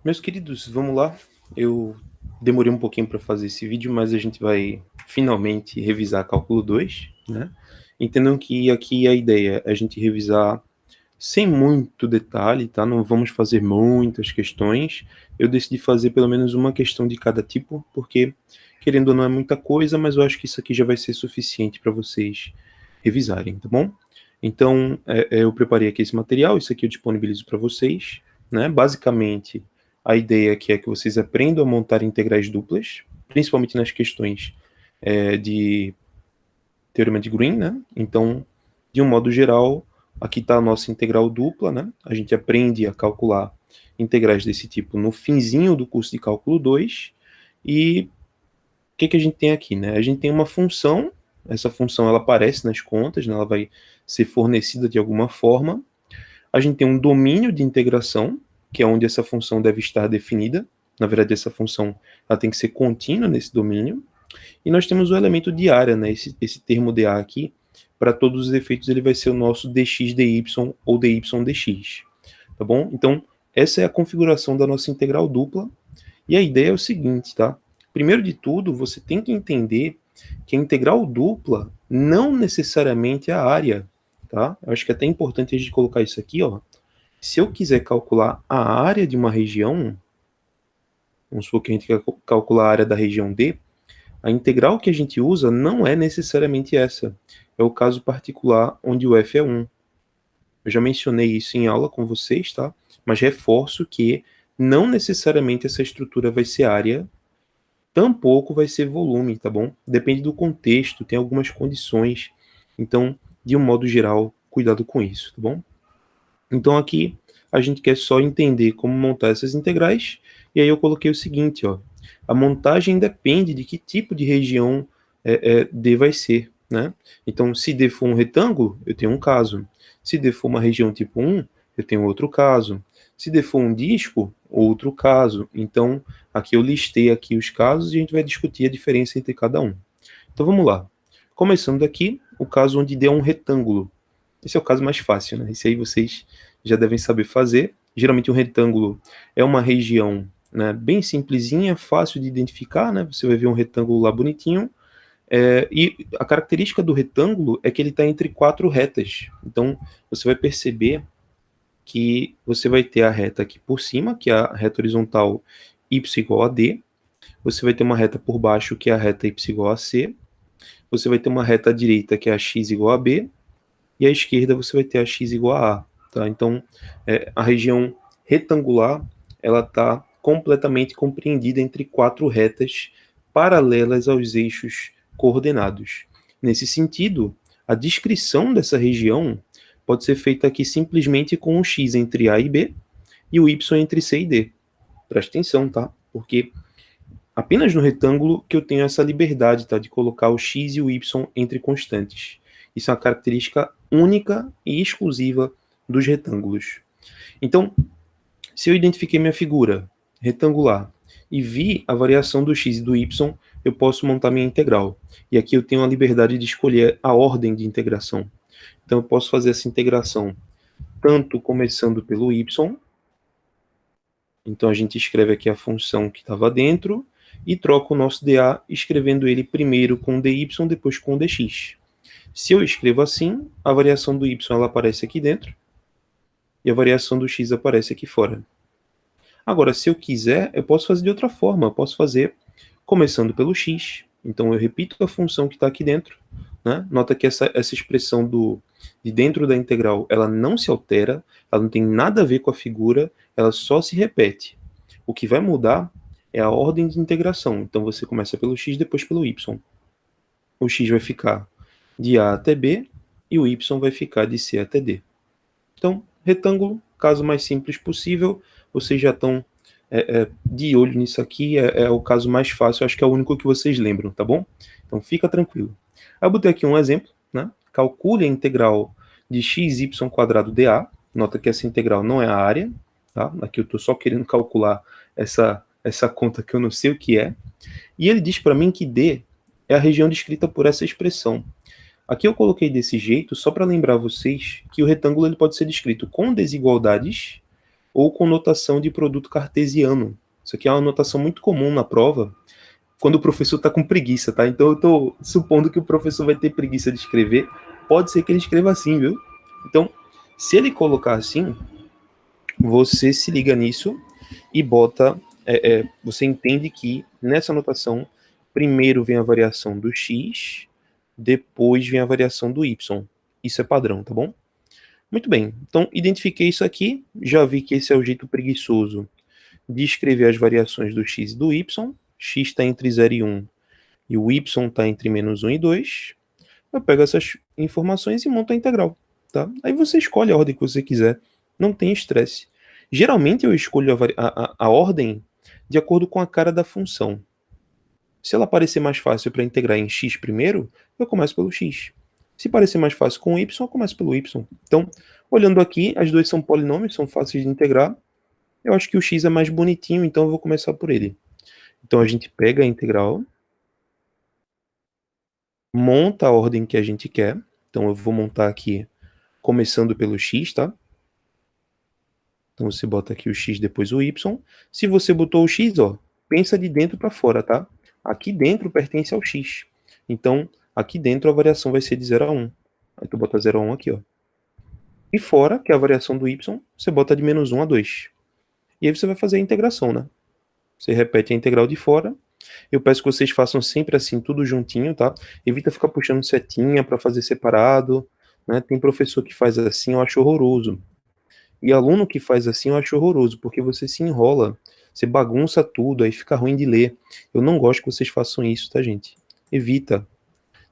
Meus queridos, vamos lá. Eu demorei um pouquinho para fazer esse vídeo, mas a gente vai finalmente revisar cálculo 2, né? Entendam que aqui a ideia é a gente revisar sem muito detalhe, tá? Não vamos fazer muitas questões. Eu decidi fazer pelo menos uma questão de cada tipo, porque, querendo ou não, é muita coisa, mas eu acho que isso aqui já vai ser suficiente para vocês revisarem, tá bom? Então, eu preparei aqui esse material, isso aqui eu disponibilizo para vocês, né? Basicamente, a ideia aqui é que vocês aprendam a montar integrais duplas, principalmente nas questões de Teorema de Green, né? Então, de um modo geral, aqui está a nossa integral dupla, né? A gente aprende a calcular integrais desse tipo no finzinho do curso de cálculo 2. E o que a gente tem aqui, né? A gente tem uma função, essa função ela aparece nas contas, né? Ela vai ser fornecida de alguma forma. A gente tem um domínio de integração, que é onde essa função deve estar definida. Na verdade, essa função ela tem que ser contínua nesse domínio. E nós temos o elemento de área, né? Esse termo dA aqui, para todos os efeitos, ele vai ser o nosso dx dy ou dy dx, tá bom? Então, essa é a configuração da nossa integral dupla. E a ideia é o seguinte, tá? Primeiro de tudo, você tem que entender que a integral dupla não necessariamente é a área, tá? Eu acho que é até importante a gente colocar isso aqui, ó. Se eu quiser calcular a área de uma região, vamos supor que a gente quer calcular a área da região D, a integral que a gente usa não é necessariamente essa. É o caso particular onde o f é 1. Eu já mencionei isso em aula com vocês, tá? Mas reforço que não necessariamente essa estrutura vai ser área, tampouco vai ser volume, tá bom? Depende do contexto, tem algumas condições. Então, de um modo geral, cuidado com isso, tá bom? Então aqui a gente quer só entender como montar essas integrais, e aí eu coloquei o seguinte, ó, a montagem depende de que tipo de região D vai ser, né? Então, se D for um retângulo, eu tenho um caso. Se D for uma região tipo 1, eu tenho outro caso. Se D for um disco, outro caso. Então, aqui eu listei aqui os casos e a gente vai discutir a diferença entre cada um. Então, vamos lá. Começando daqui, o caso onde D é um retângulo. Esse é o caso mais fácil, né? Esse aí vocês já devem saber fazer. Geralmente um retângulo é uma região, né, bem simplesinha, fácil de identificar, né? Você vai ver um retângulo lá bonitinho. E a característica do retângulo é que ele está entre quatro retas. Então você vai perceber que você vai ter a reta aqui por cima, que é a reta horizontal y igual a d. Você vai ter uma reta por baixo, que é a reta y igual a c. Você vai ter uma reta à direita, que é a x igual a b. E à esquerda você vai ter a x igual a A. Tá? Então, a região retangular ela está completamente compreendida entre quatro retas paralelas aos eixos coordenados. Nesse sentido, a descrição dessa região pode ser feita aqui simplesmente com o x entre A e B e o y entre C e D. Preste atenção, tá? Porque apenas no retângulo que eu tenho essa liberdade, tá, de colocar o x e o y entre constantes. Isso é uma característica única e exclusiva dos retângulos. Então, se eu identifiquei minha figura retangular e vi a variação do x e do y, eu posso montar minha integral. E aqui eu tenho a liberdade de escolher a ordem de integração. Então, eu posso fazer essa integração tanto começando pelo y. Então, a gente escreve aqui a função que estava dentro e troca o nosso dA escrevendo ele primeiro com dy, depois com dx. Se eu escrevo assim, a variação do y ela aparece aqui dentro e a variação do x aparece aqui fora. Agora, se eu quiser, eu posso fazer de outra forma. Eu posso fazer começando pelo x. Então, eu repito a função que está aqui dentro. Né? Nota que essa expressão de dentro da integral, ela não se altera, ela não tem nada a ver com a figura, ela só se repete. O que vai mudar é a ordem de integração. Então, você começa pelo x, depois pelo y. O x vai ficar de A até B e o y vai ficar de C até D. Então, retângulo, caso mais simples possível, vocês já estão de olho nisso aqui, é o caso mais fácil, acho que é o único que vocês lembram, tá bom? Então, fica tranquilo. Eu botei aqui um exemplo, né? Calcule a integral de xy quadrado dA, nota que essa integral não é a área, tá? Aqui eu estou só querendo calcular essa conta que eu não sei o que é, e ele diz para mim que D é a região descrita por essa expressão. Aqui eu coloquei desse jeito só para lembrar vocês que o retângulo ele pode ser descrito com desigualdades ou com notação de produto cartesiano. Isso aqui é uma notação muito comum na prova, quando o professor está com preguiça, tá? Então eu estou supondo que o professor vai ter preguiça de escrever. Pode ser que ele escreva assim, viu? Então, se ele colocar assim, você se liga nisso e bota. Você entende que nessa notação, primeiro vem a variação do x, depois vem a variação do y. Isso é padrão, tá bom? Muito bem. Então, identifiquei isso aqui. Já vi que esse é o jeito preguiçoso de escrever as variações do x e do y. X está entre 0 e 1 e o y está entre menos 1 e 2. Eu pego essas informações e monto a integral. Tá? Aí você escolhe a ordem que você quiser. Não tem estresse. Geralmente eu escolho a ordem de acordo com a cara da função. Se ela parecer mais fácil para integrar em x primeiro, eu começo pelo x. Se parecer mais fácil com y, eu começo pelo y. Então, olhando aqui, as duas são polinômios, são fáceis de integrar. Eu acho que o x é mais bonitinho, então eu vou começar por ele. Então a gente pega a integral, monta a ordem que a gente quer. Então eu vou montar aqui começando pelo x, tá? Então você bota aqui o x, depois o y. Se você botou o x, ó, pensa de dentro para fora, tá? Aqui dentro pertence ao x. Então, aqui dentro a variação vai ser de 0 a 1. Aí tu bota 0 a 1 aqui, ó. E fora, que é a variação do y, você bota de menos 1 a 2. E aí você vai fazer a integração, né? Você repete a integral de fora. Eu peço que vocês façam sempre assim, tudo juntinho, tá? Evita ficar puxando setinha para fazer separado, né? Tem professor que faz assim, eu acho horroroso. E aluno que faz assim, eu acho horroroso, porque você se enrola, você bagunça tudo, aí fica ruim de ler. Eu não gosto que vocês façam isso, tá, gente? Evita.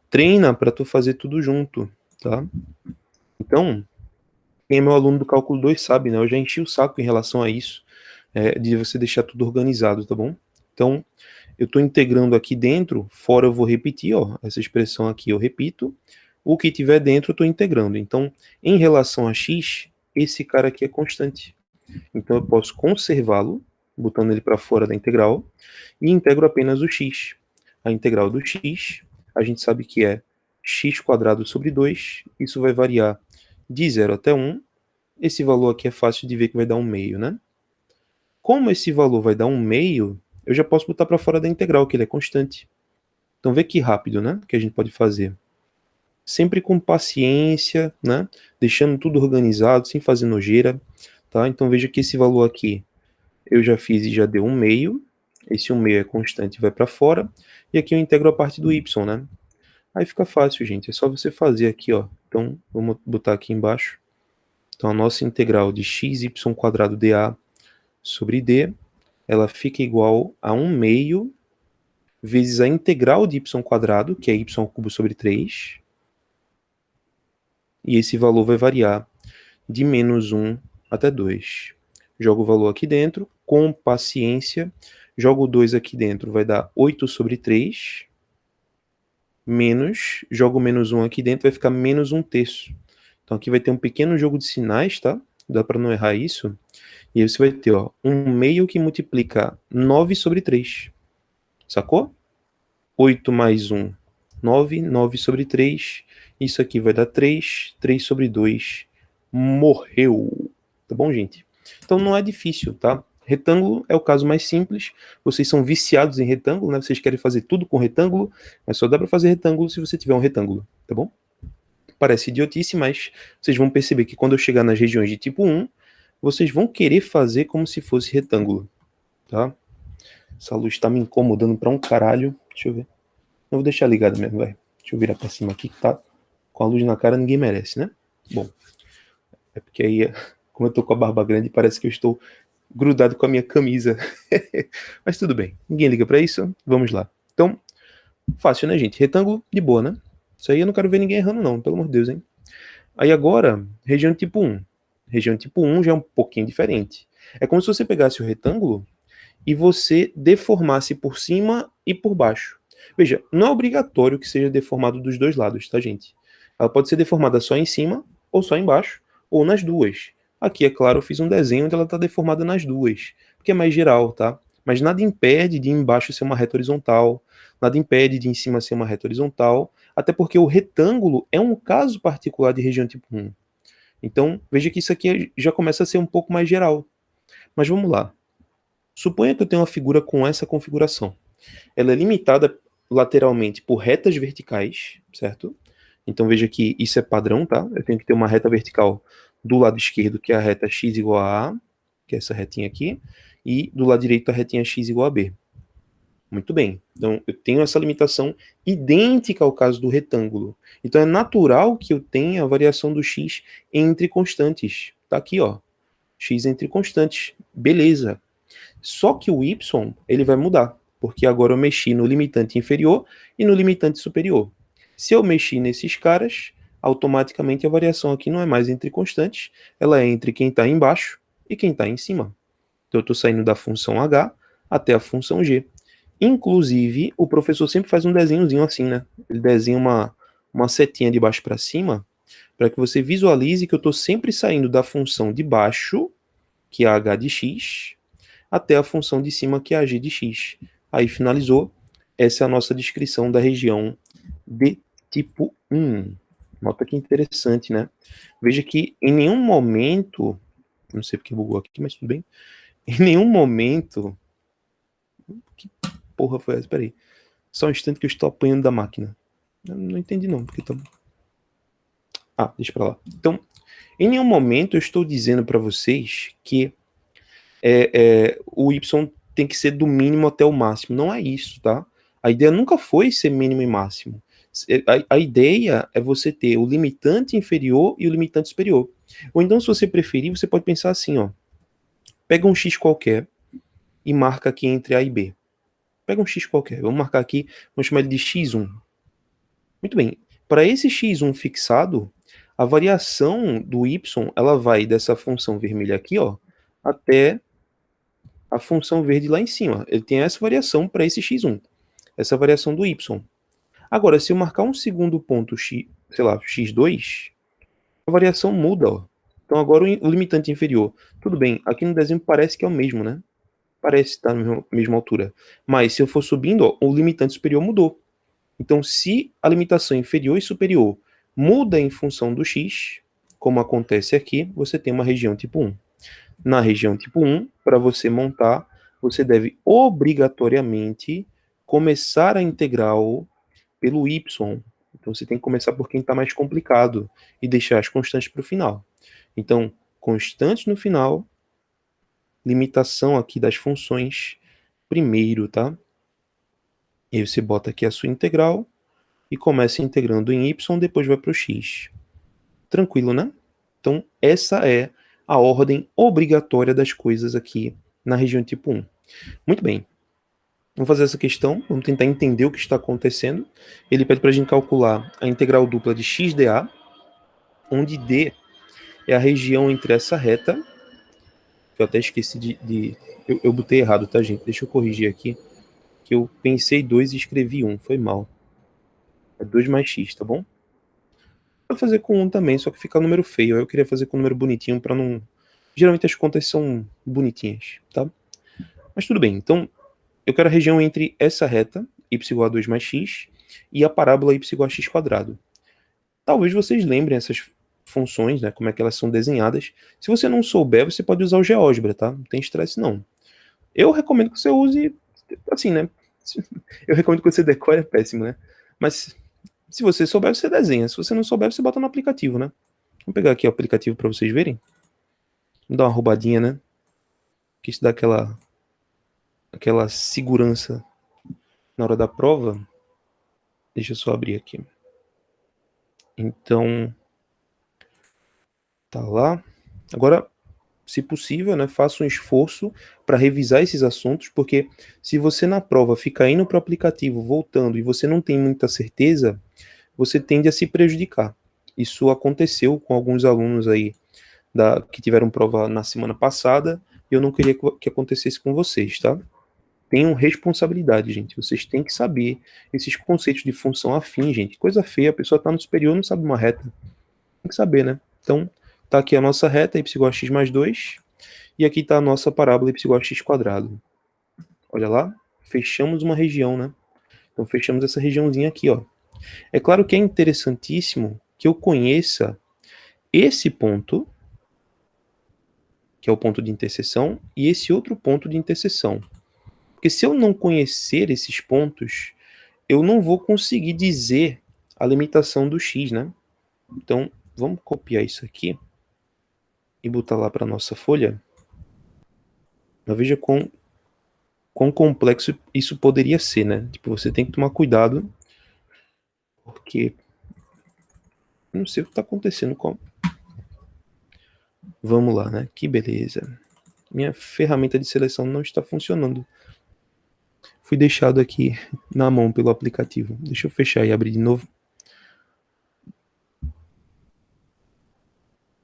Treina para tu fazer tudo junto, tá? Então, quem é meu aluno do cálculo 2 sabe, né? Eu já enchi o saco em relação a isso, de você deixar tudo organizado, tá bom? Então, eu estou integrando aqui dentro, fora eu vou repetir, ó, essa expressão aqui eu repito, o que tiver dentro eu estou integrando. Então, em relação a x, esse cara aqui é constante. Então eu posso conservá-lo, botando ele para fora da integral, e integro apenas o x. A integral do x, a gente sabe que é x² sobre 2, isso vai variar de 0 até 1. Esse valor aqui é fácil de ver que vai dar 1 meio, né? Como esse valor vai dar 1 meio, eu já posso botar para fora da integral, que ele é constante. Então vê que rápido, né? Que a gente pode fazer. Sempre com paciência, né? Deixando tudo organizado, sem fazer nojeira, tá? Então veja que esse valor aqui eu já fiz e já deu 1 meio. Esse 1 meio é constante, vai para fora. E aqui eu integro a parte do y, né? Aí fica fácil, gente. É só você fazer aqui, ó. Então vamos botar aqui embaixo. Então a nossa integral de xy² dA sobre d, ela fica igual a 1 meio vezes a integral de y², que é y³ sobre 3. E esse valor vai variar de menos 1 até 2. Jogo o valor aqui dentro, com paciência. Jogo o 2 aqui dentro, vai dar 8 sobre 3. Menos, jogo menos 1 aqui dentro, vai ficar menos 1/3. Então aqui vai ter um pequeno jogo de sinais, tá? Dá para não errar isso. E aí você vai ter, ó, 1 meio que multiplica 9 sobre 3. Sacou? 8 mais 1, 9. 9 sobre 3. Isso aqui vai dar 3. 3 sobre 2. Morreu. Tá bom, gente? Então não é difícil, tá? Retângulo é o caso mais simples. Vocês são viciados em retângulo, né? Vocês querem fazer tudo com retângulo, mas só dá para fazer retângulo se você tiver um retângulo, tá bom? Parece idiotice, mas vocês vão perceber que quando eu chegar nas regiões de tipo 1, vocês vão querer fazer como se fosse retângulo, tá? Essa luz tá me incomodando pra um caralho. Deixa eu ver. Eu vou deixar ligado mesmo, vai. Deixa eu virar pra cima aqui, que tá com a luz na cara, ninguém merece, né? Bom, é porque aí, como eu tô com a barba grande, parece que eu estou grudado com a minha camisa. Mas tudo bem, ninguém liga pra isso, vamos lá. Então, fácil, né, gente? Retângulo, de boa, né? Isso aí eu não quero ver ninguém errando, não, pelo amor de Deus, hein? Aí agora, região tipo 1. Região tipo 1 já é um pouquinho diferente. É como se você pegasse o retângulo e você deformasse por cima e por baixo. Veja, não é obrigatório que seja deformado dos dois lados, tá, gente? Ela pode ser deformada só em cima, ou só embaixo, ou nas duas. Aqui, é claro, eu fiz um desenho onde ela está deformada nas duas, porque é mais geral, tá? Mas nada impede de embaixo ser uma reta horizontal, nada impede de em cima ser uma reta horizontal, até porque o retângulo é um caso particular de região tipo 1. Então, veja que isso aqui já começa a ser um pouco mais geral. Mas vamos lá. Suponha que eu tenho uma figura com essa configuração. Ela é limitada lateralmente por retas verticais, certo? Então veja que isso é padrão, tá? Eu tenho que ter uma reta vertical do lado esquerdo, que é a reta x igual a A, que é essa retinha aqui, e do lado direito a retinha x igual a B. Muito bem. Então eu tenho essa limitação idêntica ao caso do retângulo. Então é natural que eu tenha a variação do x entre constantes. Tá aqui, ó. X entre constantes. Beleza. Só que o y, ele vai mudar, porque agora eu mexi no limitante inferior e no limitante superior. Se eu mexi nesses caras, automaticamente a variação aqui não é mais entre constantes, ela é entre quem está embaixo e quem está em cima. Então eu estou saindo da função h até a função g. Inclusive, o professor sempre faz um desenhozinho assim, né? Ele desenha uma setinha de baixo para cima, para que você visualize que eu estou sempre saindo da função de baixo, que é a h de x, até a função de cima, que é a g de x. Aí finalizou. Essa é a nossa descrição da região de tipo 1. Nota que interessante, né? Veja que em nenhum momento, não sei porque bugou aqui, mas tudo bem. Em nenhum momento, que porra foi essa? Peraí. Só um instante que eu estou apanhando da máquina. Eu não entendi não, porque tá... Ah, deixa pra lá. Então, em nenhum momento eu estou dizendo para vocês que o y tem que ser do mínimo até o máximo. Não é isso, tá? A ideia nunca foi ser mínimo e máximo. A ideia é você ter o limitante inferior e o limitante superior. Ou então, se você preferir, você pode pensar assim, ó. Pega um x qualquer e marca aqui entre A e B. Pega um x qualquer. Vamos marcar aqui, vamos chamar ele de x1. Muito bem. Para esse x1 fixado, a variação do y, ela vai dessa função vermelha aqui, ó, até a função verde lá em cima. Ele tem essa variação para esse x1, essa variação do y. Agora, se eu marcar um segundo ponto x, sei lá, x2, a variação muda, ó. Então agora o limitante inferior, tudo bem, aqui no desenho parece que é o mesmo, né? Parece estar na mesma altura. Mas se eu for subindo, ó, o limitante superior mudou. Então, se a limitação inferior e superior muda em função do x, como acontece aqui, você tem uma região tipo 1. Na região tipo 1, para você montar, você deve obrigatoriamente começar a integral pelo y. Então você tem que começar por quem está mais complicado e deixar as constantes para o final. Então, constantes no final, limitação aqui das funções primeiro, tá? E aí você bota aqui a sua integral e começa integrando em y, depois vai para o x. Tranquilo, né? Então, essa é a ordem obrigatória das coisas aqui na região tipo 1. Muito bem. Vamos fazer essa questão, vamos tentar entender o que está acontecendo. Ele pede para a gente calcular a integral dupla de x dA, onde D é a região entre essa reta, que eu até esqueci eu botei errado, tá, gente? Deixa eu corrigir aqui, que eu pensei 2 e escrevi 1, foi mal. É 2 mais x, tá bom? Pode fazer com 1 também, só que fica número feio. Eu queria fazer com um número bonitinho para não... Geralmente as contas são bonitinhas, tá? Mas tudo bem, então eu quero a região entre essa reta, y igual a 2 mais x, e a parábola y igual a x quadrado. Talvez vocês lembrem essas funções, né, como é que elas são desenhadas. Se você não souber, você pode usar o GeoGebra, tá? Não tem estresse, não. Eu recomendo que você use, assim, né? Eu recomendo que você decore, é péssimo, né? Mas se você souber, você desenha. Se você não souber, você bota no aplicativo, né? Vamos pegar aqui o aplicativo para vocês verem. Vamos dar uma roubadinha, né? Que isso dá aquela segurança na hora da prova. Deixa eu só abrir aqui. Então, tá lá. Agora, se possível, né, faça um esforço para revisar esses assuntos, porque se você na prova fica indo para o aplicativo, voltando, e você não tem muita certeza, você tende a se prejudicar. Isso aconteceu com alguns alunos aí que tiveram prova na semana passada, e eu não queria que acontecesse com vocês, tá? Tenham responsabilidade, gente. Vocês têm que saber esses conceitos de função afim, gente. Coisa feia, a pessoa está no superior e não sabe uma reta. Tem que saber, né? Então, tá aqui a nossa reta, y igual a x mais 2, e aqui está a nossa parábola y igual a x quadrado. Olha lá, fechamos uma região, né? Então, fechamos essa regiãozinha aqui, ó. É claro que é interessantíssimo que eu conheça esse ponto que é o ponto de interseção, e esse outro ponto de interseção. Porque se eu não conhecer esses pontos, eu não vou conseguir dizer a limitação do x, né? Então, vamos copiar isso aqui e botar lá para nossa folha. Mas veja quão complexo isso poderia ser, né? Tipo, você tem que tomar cuidado, porque eu não sei o que está acontecendo com... Vamos lá, né? Que beleza. Minha ferramenta de seleção não está funcionando. Fui deixado aqui na mão pelo aplicativo. Deixa eu fechar e abrir de novo.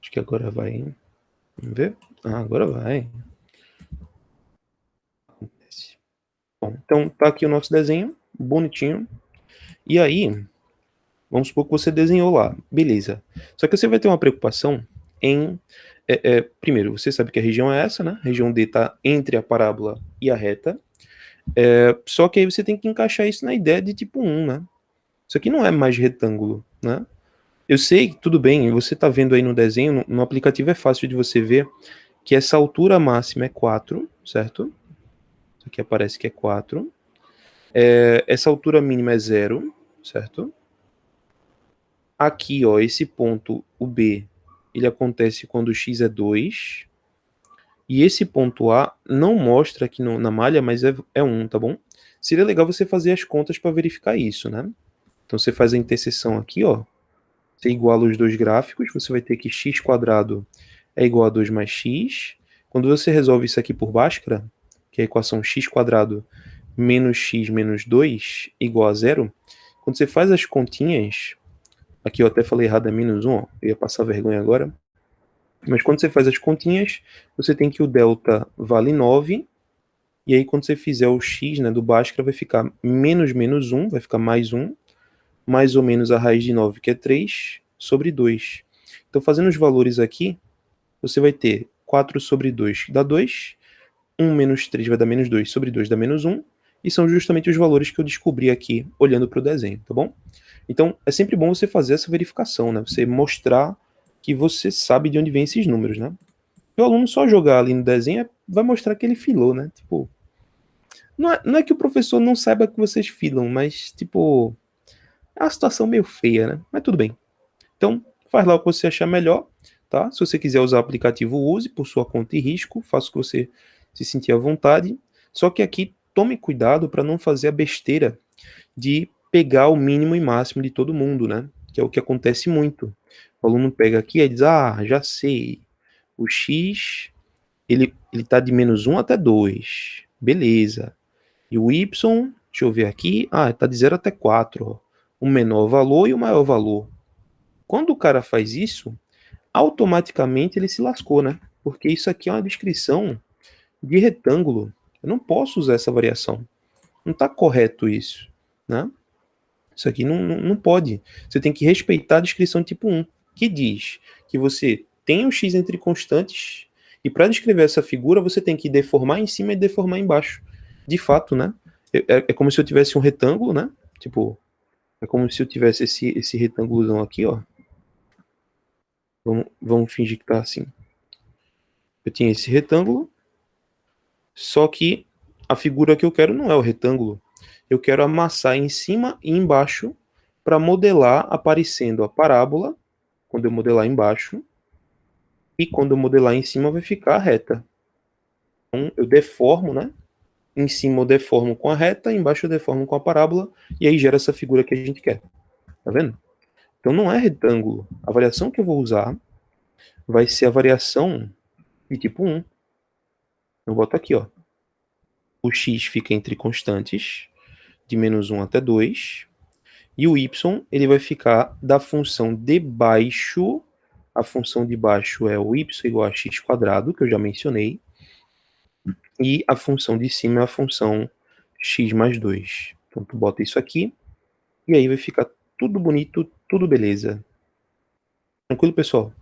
Acho que agora vai, hein? Vamos ver? Ah, agora vai. Bom, então tá aqui o nosso desenho, bonitinho. E aí, vamos supor que você desenhou lá, beleza. Só que você vai ter uma preocupação em... primeiro, você sabe que a região é essa, né? A região D está entre a parábola e a reta. Só que aí você tem que encaixar isso na ideia de tipo 1, né? Isso aqui não é mais retângulo, né? Eu sei, tudo bem, você está vendo aí no desenho, no aplicativo é fácil de você ver que essa altura máxima é 4, certo? Isso aqui aparece que é 4. Essa altura mínima é 0, certo? Aqui, ó, esse ponto, o B, ele acontece quando o x é 2. E esse ponto A não mostra aqui na malha, mas é 1, tá bom? Seria legal você fazer as contas para verificar isso, né? Então você faz a interseção aqui, ó. Você iguala os dois gráficos, você vai ter que x² é igual a 2 mais x. Quando você resolve isso aqui por Bhaskara, que é a equação x² menos x menos 2 igual a 0, quando você faz as continhas, aqui eu até falei errado, é menos 1, ó, eu ia passar vergonha agora, mas quando você faz as continhas, você tem que o delta vale 9, e aí quando você fizer o x, né, do Bhaskara, vai ficar menos menos 1, vai ficar mais 1, mais ou menos a raiz de 9, que é 3, sobre 2. Então, fazendo os valores aqui, você vai ter 4 sobre 2, que dá 2, 1 menos 3 vai dar menos 2, sobre 2 dá menos 1, e são justamente os valores que eu descobri aqui, olhando para o desenho, tá bom? Então, é sempre bom você fazer essa verificação, né? Você mostrar que você sabe de onde vem esses números, né? E o aluno só jogar ali no desenho vai mostrar que ele filou, né? Tipo, não é que o professor não saiba que vocês filam, mas, tipo, é uma situação meio feia, né? Mas tudo bem. Então, faz lá o que você achar melhor, tá? Se você quiser usar o aplicativo, use por sua conta e risco, faça o que você se sentir à vontade. Só que aqui, tome cuidado para não fazer a besteira de pegar o mínimo e máximo de todo mundo, né? Que é o que acontece muito. O aluno pega aqui e diz, já sei, o x, ele tá de menos 1 até 2, beleza. E o y, deixa eu ver aqui, tá de 0 até 4, ó. O menor valor e o maior valor. Quando o cara faz isso, automaticamente ele se lascou, né? Porque isso aqui é uma descrição de retângulo. Eu não posso usar essa variação. Não está correto isso, né? Isso aqui não pode. Você tem que respeitar a descrição tipo 1, que diz que você tem o x entre constantes e para descrever essa figura você tem que deformar em cima e deformar embaixo. De fato, né? É como se eu tivesse um retângulo, né? Tipo, é como se eu tivesse esse retângulozão aqui, ó. Vamos fingir que tá assim. Eu tinha esse retângulo, só que a figura que eu quero não é o retângulo. Eu quero amassar em cima e embaixo para modelar aparecendo a parábola, quando eu modelar embaixo, e quando eu modelar em cima vai ficar a reta. Então eu deformo, né? Em cima eu deformo com a reta, embaixo eu deformo com a parábola, e aí gera essa figura que a gente quer. Tá vendo? Então não é retângulo. A variação que eu vou usar vai ser a variação de tipo 1. Eu boto aqui, ó. O x fica entre constantes, de menos 1 até 2, e o y ele vai ficar da função de baixo, a função de baixo é o y igual a x², que eu já mencionei, e a função de cima é a função x mais 2. Então tu bota isso aqui, e aí vai ficar tudo bonito, tudo beleza. Tranquilo, pessoal?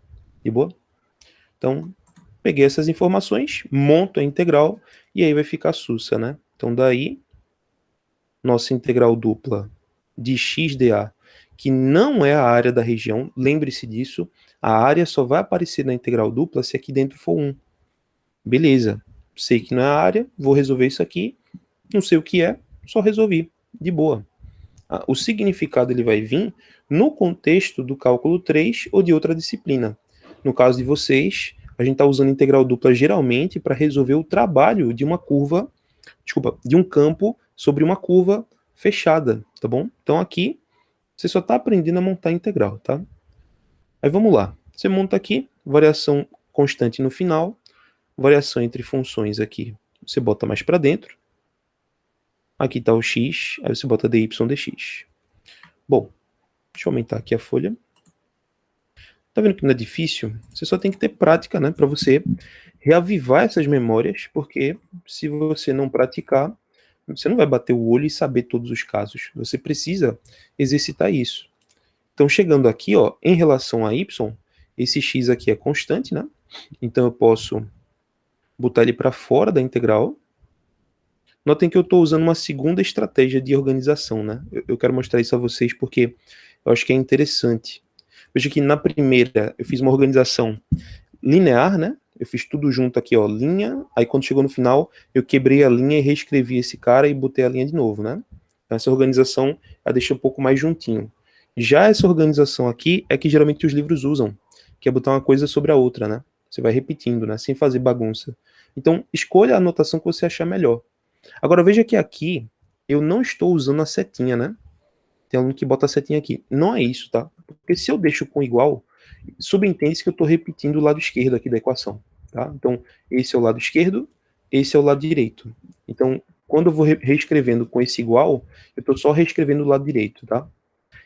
De boa? Então, peguei essas informações, monto a integral, e aí vai ficar sussa, né? Então daí, nossa integral dupla de x dA, que não é a área da região, lembre-se disso, a área só vai aparecer na integral dupla se aqui dentro for 1. Beleza, sei que não é a área, vou resolver isso aqui, não sei o que é, só resolvi, de boa. O significado ele vai vir no contexto do cálculo 3 ou de outra disciplina. No caso de vocês, a gente está usando integral dupla geralmente para resolver o trabalho de uma curva, de um campo sobre uma curva fechada, tá bom? Então aqui você só está aprendendo a montar integral, tá? Aí vamos lá. Você monta aqui, variação constante no final, variação entre funções aqui, você bota mais para dentro. Aqui está o x, aí você bota dy dx. Bom, deixa eu aumentar aqui a folha. Tá vendo que não é difícil? Você só tem que ter prática, né? Para você reavivar essas memórias, porque se você não praticar, você não vai bater o olho e saber todos os casos. Você precisa exercitar isso. Então, chegando aqui, ó, em relação a y, esse x aqui é constante, né? Então, eu posso botar ele para fora da integral. Notem que eu estou usando uma segunda estratégia de organização, né? Eu quero mostrar isso a vocês porque eu acho que é interessante. Veja que na primeira eu fiz uma organização linear, né? Eu fiz tudo junto aqui, ó, linha. Aí quando chegou no final, eu quebrei a linha e reescrevi esse cara e botei a linha de novo, né? Então, essa organização a deixa um pouco mais juntinho. Já essa organização aqui é que geralmente os livros usam, que é botar uma coisa sobre a outra, né? Você vai repetindo, né? Sem fazer bagunça. Então, escolha a anotação que você achar melhor. Agora, veja que aqui eu não estou usando a setinha, né? Tem aluno que bota a setinha aqui. Não é isso, tá? Porque se eu deixo com igual, subentende-se que eu estou repetindo o lado esquerdo aqui da equação, tá? Então, esse é o lado esquerdo, esse é o lado direito. Então, quando eu vou reescrevendo com esse igual, eu estou só reescrevendo o lado direito, tá?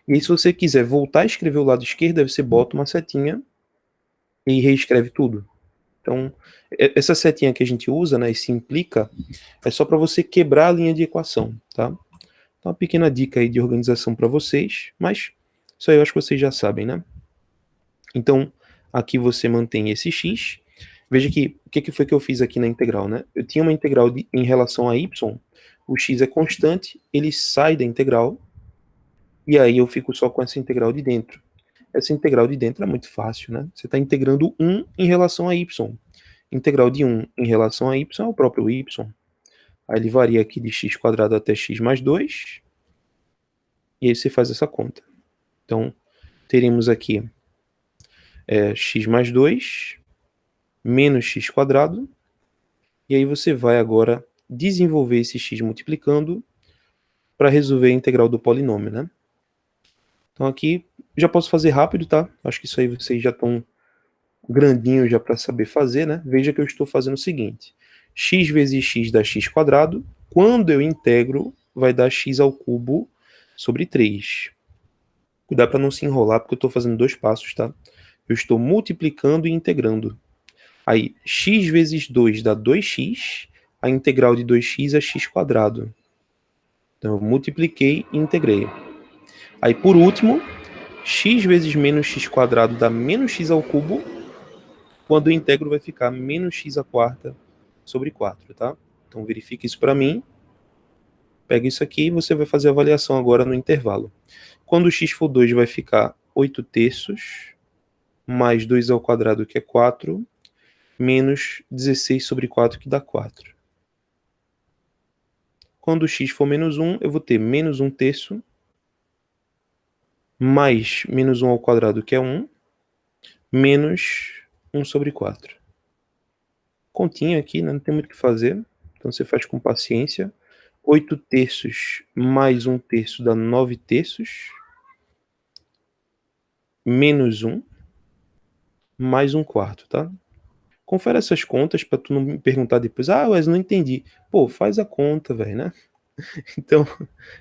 E aí, se você quiser voltar a escrever o lado esquerdo, aí você bota uma setinha e reescreve tudo. Então, essa setinha que a gente usa, né, esse implica, é só para você quebrar a linha de equação, tá? Então, uma pequena dica aí de organização para vocês, mas isso aí eu acho que vocês já sabem, né? Então, aqui você mantém esse x. Veja que o que foi que eu fiz aqui na integral, né? Eu tinha uma integral em relação a y, o x é constante, ele sai da integral, e aí eu fico só com essa integral de dentro. Essa integral de dentro é muito fácil, né? Você está integrando 1 em relação a y. Integral de 1 em relação a y é o próprio y. Aí ele varia aqui de x quadrado até x mais 2. E aí você faz essa conta. Então, teremos aqui x mais 2 menos x quadrado. E aí você vai agora desenvolver esse x multiplicando para resolver a integral do polinômio, né? Então aqui já posso fazer rápido, tá? Acho que isso aí vocês já estão grandinhos já para saber fazer, né? Veja que eu estou fazendo o seguinte. X vezes x dá x quadrado. Quando eu integro, vai dar x ao cubo sobre 3. Cuidado para não se enrolar, porque eu estou fazendo dois passos, tá? Eu estou multiplicando e integrando. Aí, x vezes 2 dá 2x. A integral de 2x é x quadrado. Então, eu multipliquei e integrei. Aí, por último, x vezes menos x quadrado dá menos x ao cubo. Quando eu integro, vai ficar menos x à quarta sobre 4, tá? Então, verifique isso para mim. Pega isso aqui e você vai fazer a avaliação agora no intervalo. Quando o x for 2, vai ficar 8 terços, mais 2 ao quadrado, que é 4, menos 16 sobre 4, que dá 4. Quando o x for menos 1, eu vou ter menos 1 terço, mais menos 1 ao quadrado, que é 1, menos 1 sobre 4. Continha aqui, né? Não tem muito o que fazer, então você faz com paciência. 8 terços mais 1 terço dá 9 terços, menos 1, mais 1 quarto, tá? Confere essas contas para tu não me perguntar depois, Wes, não entendi. Pô, faz a conta, velho, né? Então,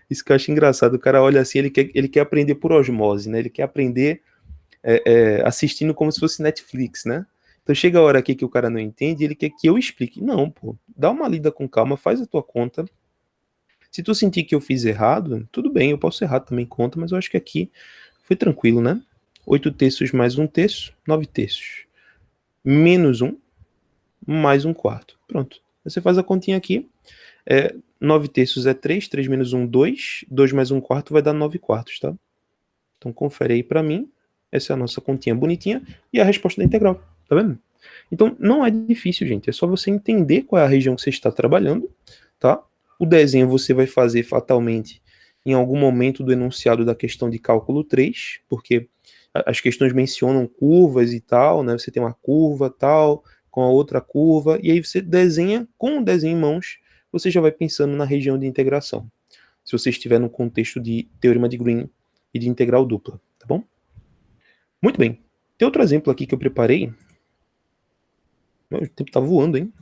isso que eu acho engraçado, o cara olha assim, ele quer aprender por osmose, né? Ele quer aprender assistindo como se fosse Netflix, né? Então chega a hora aqui que o cara não entende, ele quer que eu explique. Não, pô, dá uma lida com calma, faz a tua conta. Se tu sentir que eu fiz errado, tudo bem, eu posso errar também conta, mas eu acho que aqui foi tranquilo, né? 8 terços mais 1 terço, 9 terços. Menos 1, mais 1 quarto. Pronto. Você faz a continha aqui. 9 terços é 3, 3 menos 1, 2. 2 mais 1 quarto vai dar 9 quartos, tá? Então confere aí pra mim. Essa é a nossa continha bonitinha. E a resposta da integral, tá vendo? Então, não é difícil, gente. É só você entender qual é a região que você está trabalhando, tá? O desenho você vai fazer fatalmente em algum momento do enunciado da questão de cálculo 3, porque as questões mencionam curvas e tal, né? Você tem uma curva tal, com a outra curva, e aí você desenha, com o desenho em mãos, você já vai pensando na região de integração. Se você estiver no contexto de teorema de Green e de integral dupla, tá bom? Muito bem. Tem outro exemplo aqui que eu preparei. O tempo tá voando, hein?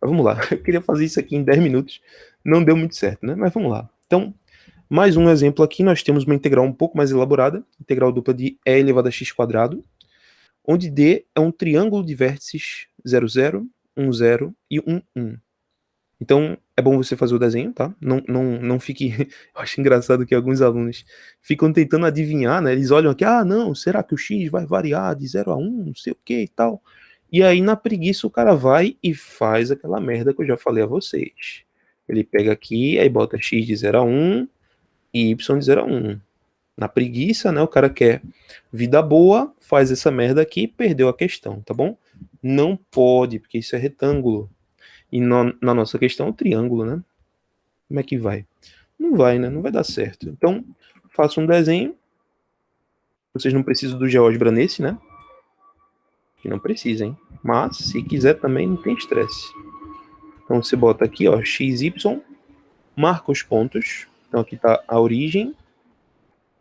Mas vamos lá. Eu queria fazer isso aqui em 10 minutos. Não deu muito certo, né? Mas vamos lá. Então, mais um exemplo aqui. Nós temos uma integral um pouco mais elaborada. Integral dupla de e elevado a x quadrado. Onde D é um triângulo de vértices 0, 0, 1, 0 e 1, 1. Então, é bom você fazer o desenho, tá? Não fique... Eu acho engraçado que alguns alunos ficam tentando adivinhar, né? Eles olham aqui, não, será que o x vai variar de 0 a 1, não sei o que e tal. E aí, na preguiça, o cara vai e faz aquela merda que eu já falei a vocês. Ele pega aqui, aí bota x de 0 a 1 e y de 0 a 1. Na preguiça, né? O cara quer vida boa, faz essa merda aqui e perdeu a questão, tá bom? Não pode, porque isso é retângulo. E na nossa questão é um triângulo, né? Como é que vai? Não vai, né? Não vai dar certo. Então, faça um desenho. Vocês não precisam do GeoGebra nesse, né? Que não precisa, hein? Mas, se quiser também, não tem estresse. Então, você bota aqui, ó, x, y, marca os pontos. Então, aqui está a origem,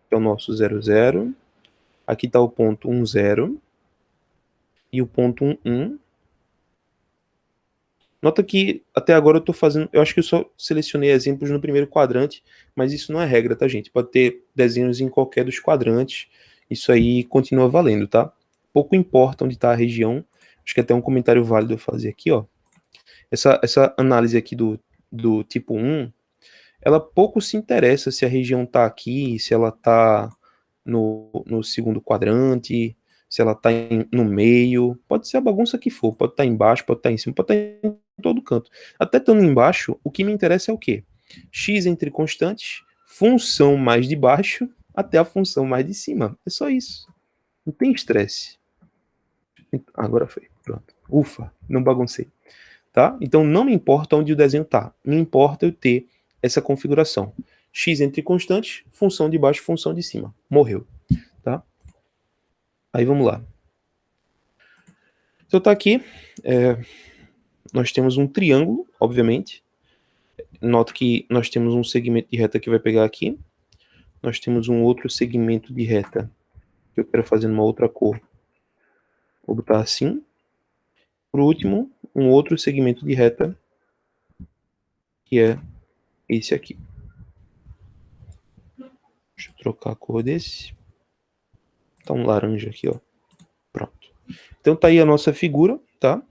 que é o nosso 0, 0. Aqui está o ponto 1, 0. E o ponto 1, 1. Nota que até agora eu estou fazendo. Eu acho que eu só selecionei exemplos no primeiro quadrante, mas isso não é regra, tá, gente? Pode ter desenhos em qualquer dos quadrantes. Isso aí continua valendo, tá? Pouco importa onde está a região. Acho que até um comentário válido eu fazer aqui, ó. Essa análise aqui do tipo 1, ela pouco se interessa se a região está aqui, se ela está no segundo quadrante, se ela está no meio, pode ser a bagunça que for, pode estar embaixo, pode estar em cima, pode estar em todo canto. Até estando embaixo, o que me interessa é o quê? X entre constantes, função mais de baixo até a função mais de cima. É só isso. Não tem estresse. Agora foi. Pronto. Ufa, não baguncei. Tá? Então não me importa onde o desenho está. Me importa eu ter essa configuração. X entre constantes, função de baixo, função de cima. Morreu. Tá? Aí vamos lá. Então tá aqui, nós temos um triângulo, obviamente. Nota que nós temos um segmento de reta que vai pegar aqui. Nós temos um outro segmento de reta que eu quero fazer numa outra cor. Vou botar assim. Por último, um outro segmento de reta que é esse aqui. Deixa eu trocar a cor desse. Tá um laranja aqui, ó. Pronto. Então tá aí a nossa figura, tá?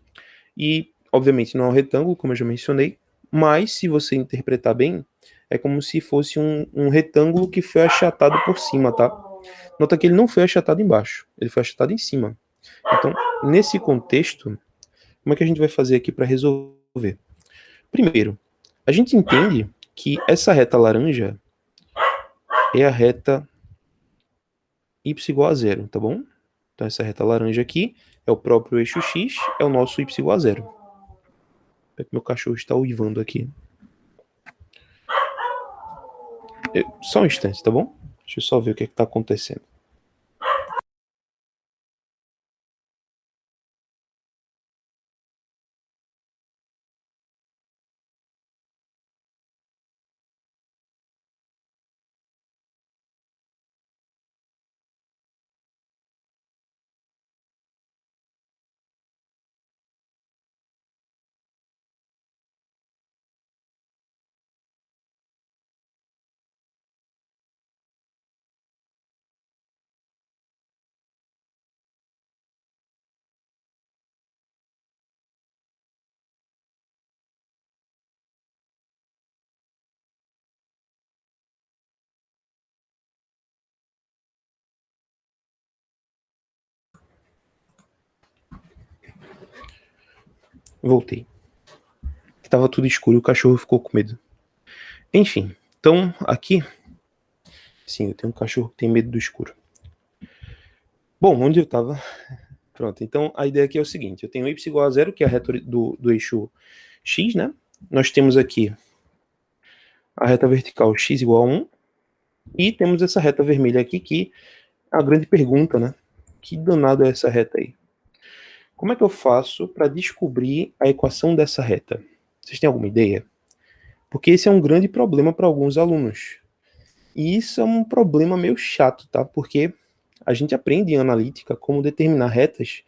E, obviamente, não é um retângulo, como eu já mencionei, mas se você interpretar bem, é como se fosse um retângulo que foi achatado por cima, tá? Nota que ele não foi achatado embaixo, ele foi achatado em cima. Então, nesse contexto, como é que a gente vai fazer aqui para resolver? Primeiro, a gente entende que essa reta laranja é a reta y igual a zero, tá bom? Então, essa reta laranja aqui é o próprio eixo x, é o nosso y igual a zero. Meu cachorro está uivando aqui. Só um instante, tá bom? Deixa eu só ver o que está acontecendo. Voltei. Tava tudo escuro e o cachorro ficou com medo. Enfim, então aqui. Sim, eu tenho um cachorro que tem medo do escuro. Bom, onde eu tava? Pronto, então a ideia aqui é o seguinte, eu tenho y igual a zero, que é a reta do eixo x, né? Nós temos aqui a reta vertical x igual a 1, e temos essa reta vermelha aqui, que é a grande pergunta, né? Que danado é essa reta aí? Como é que eu faço para descobrir a equação dessa reta? Vocês têm alguma ideia? Porque esse é um grande problema para alguns alunos. E isso é um problema meio chato, tá? Porque a gente aprende em analítica como determinar retas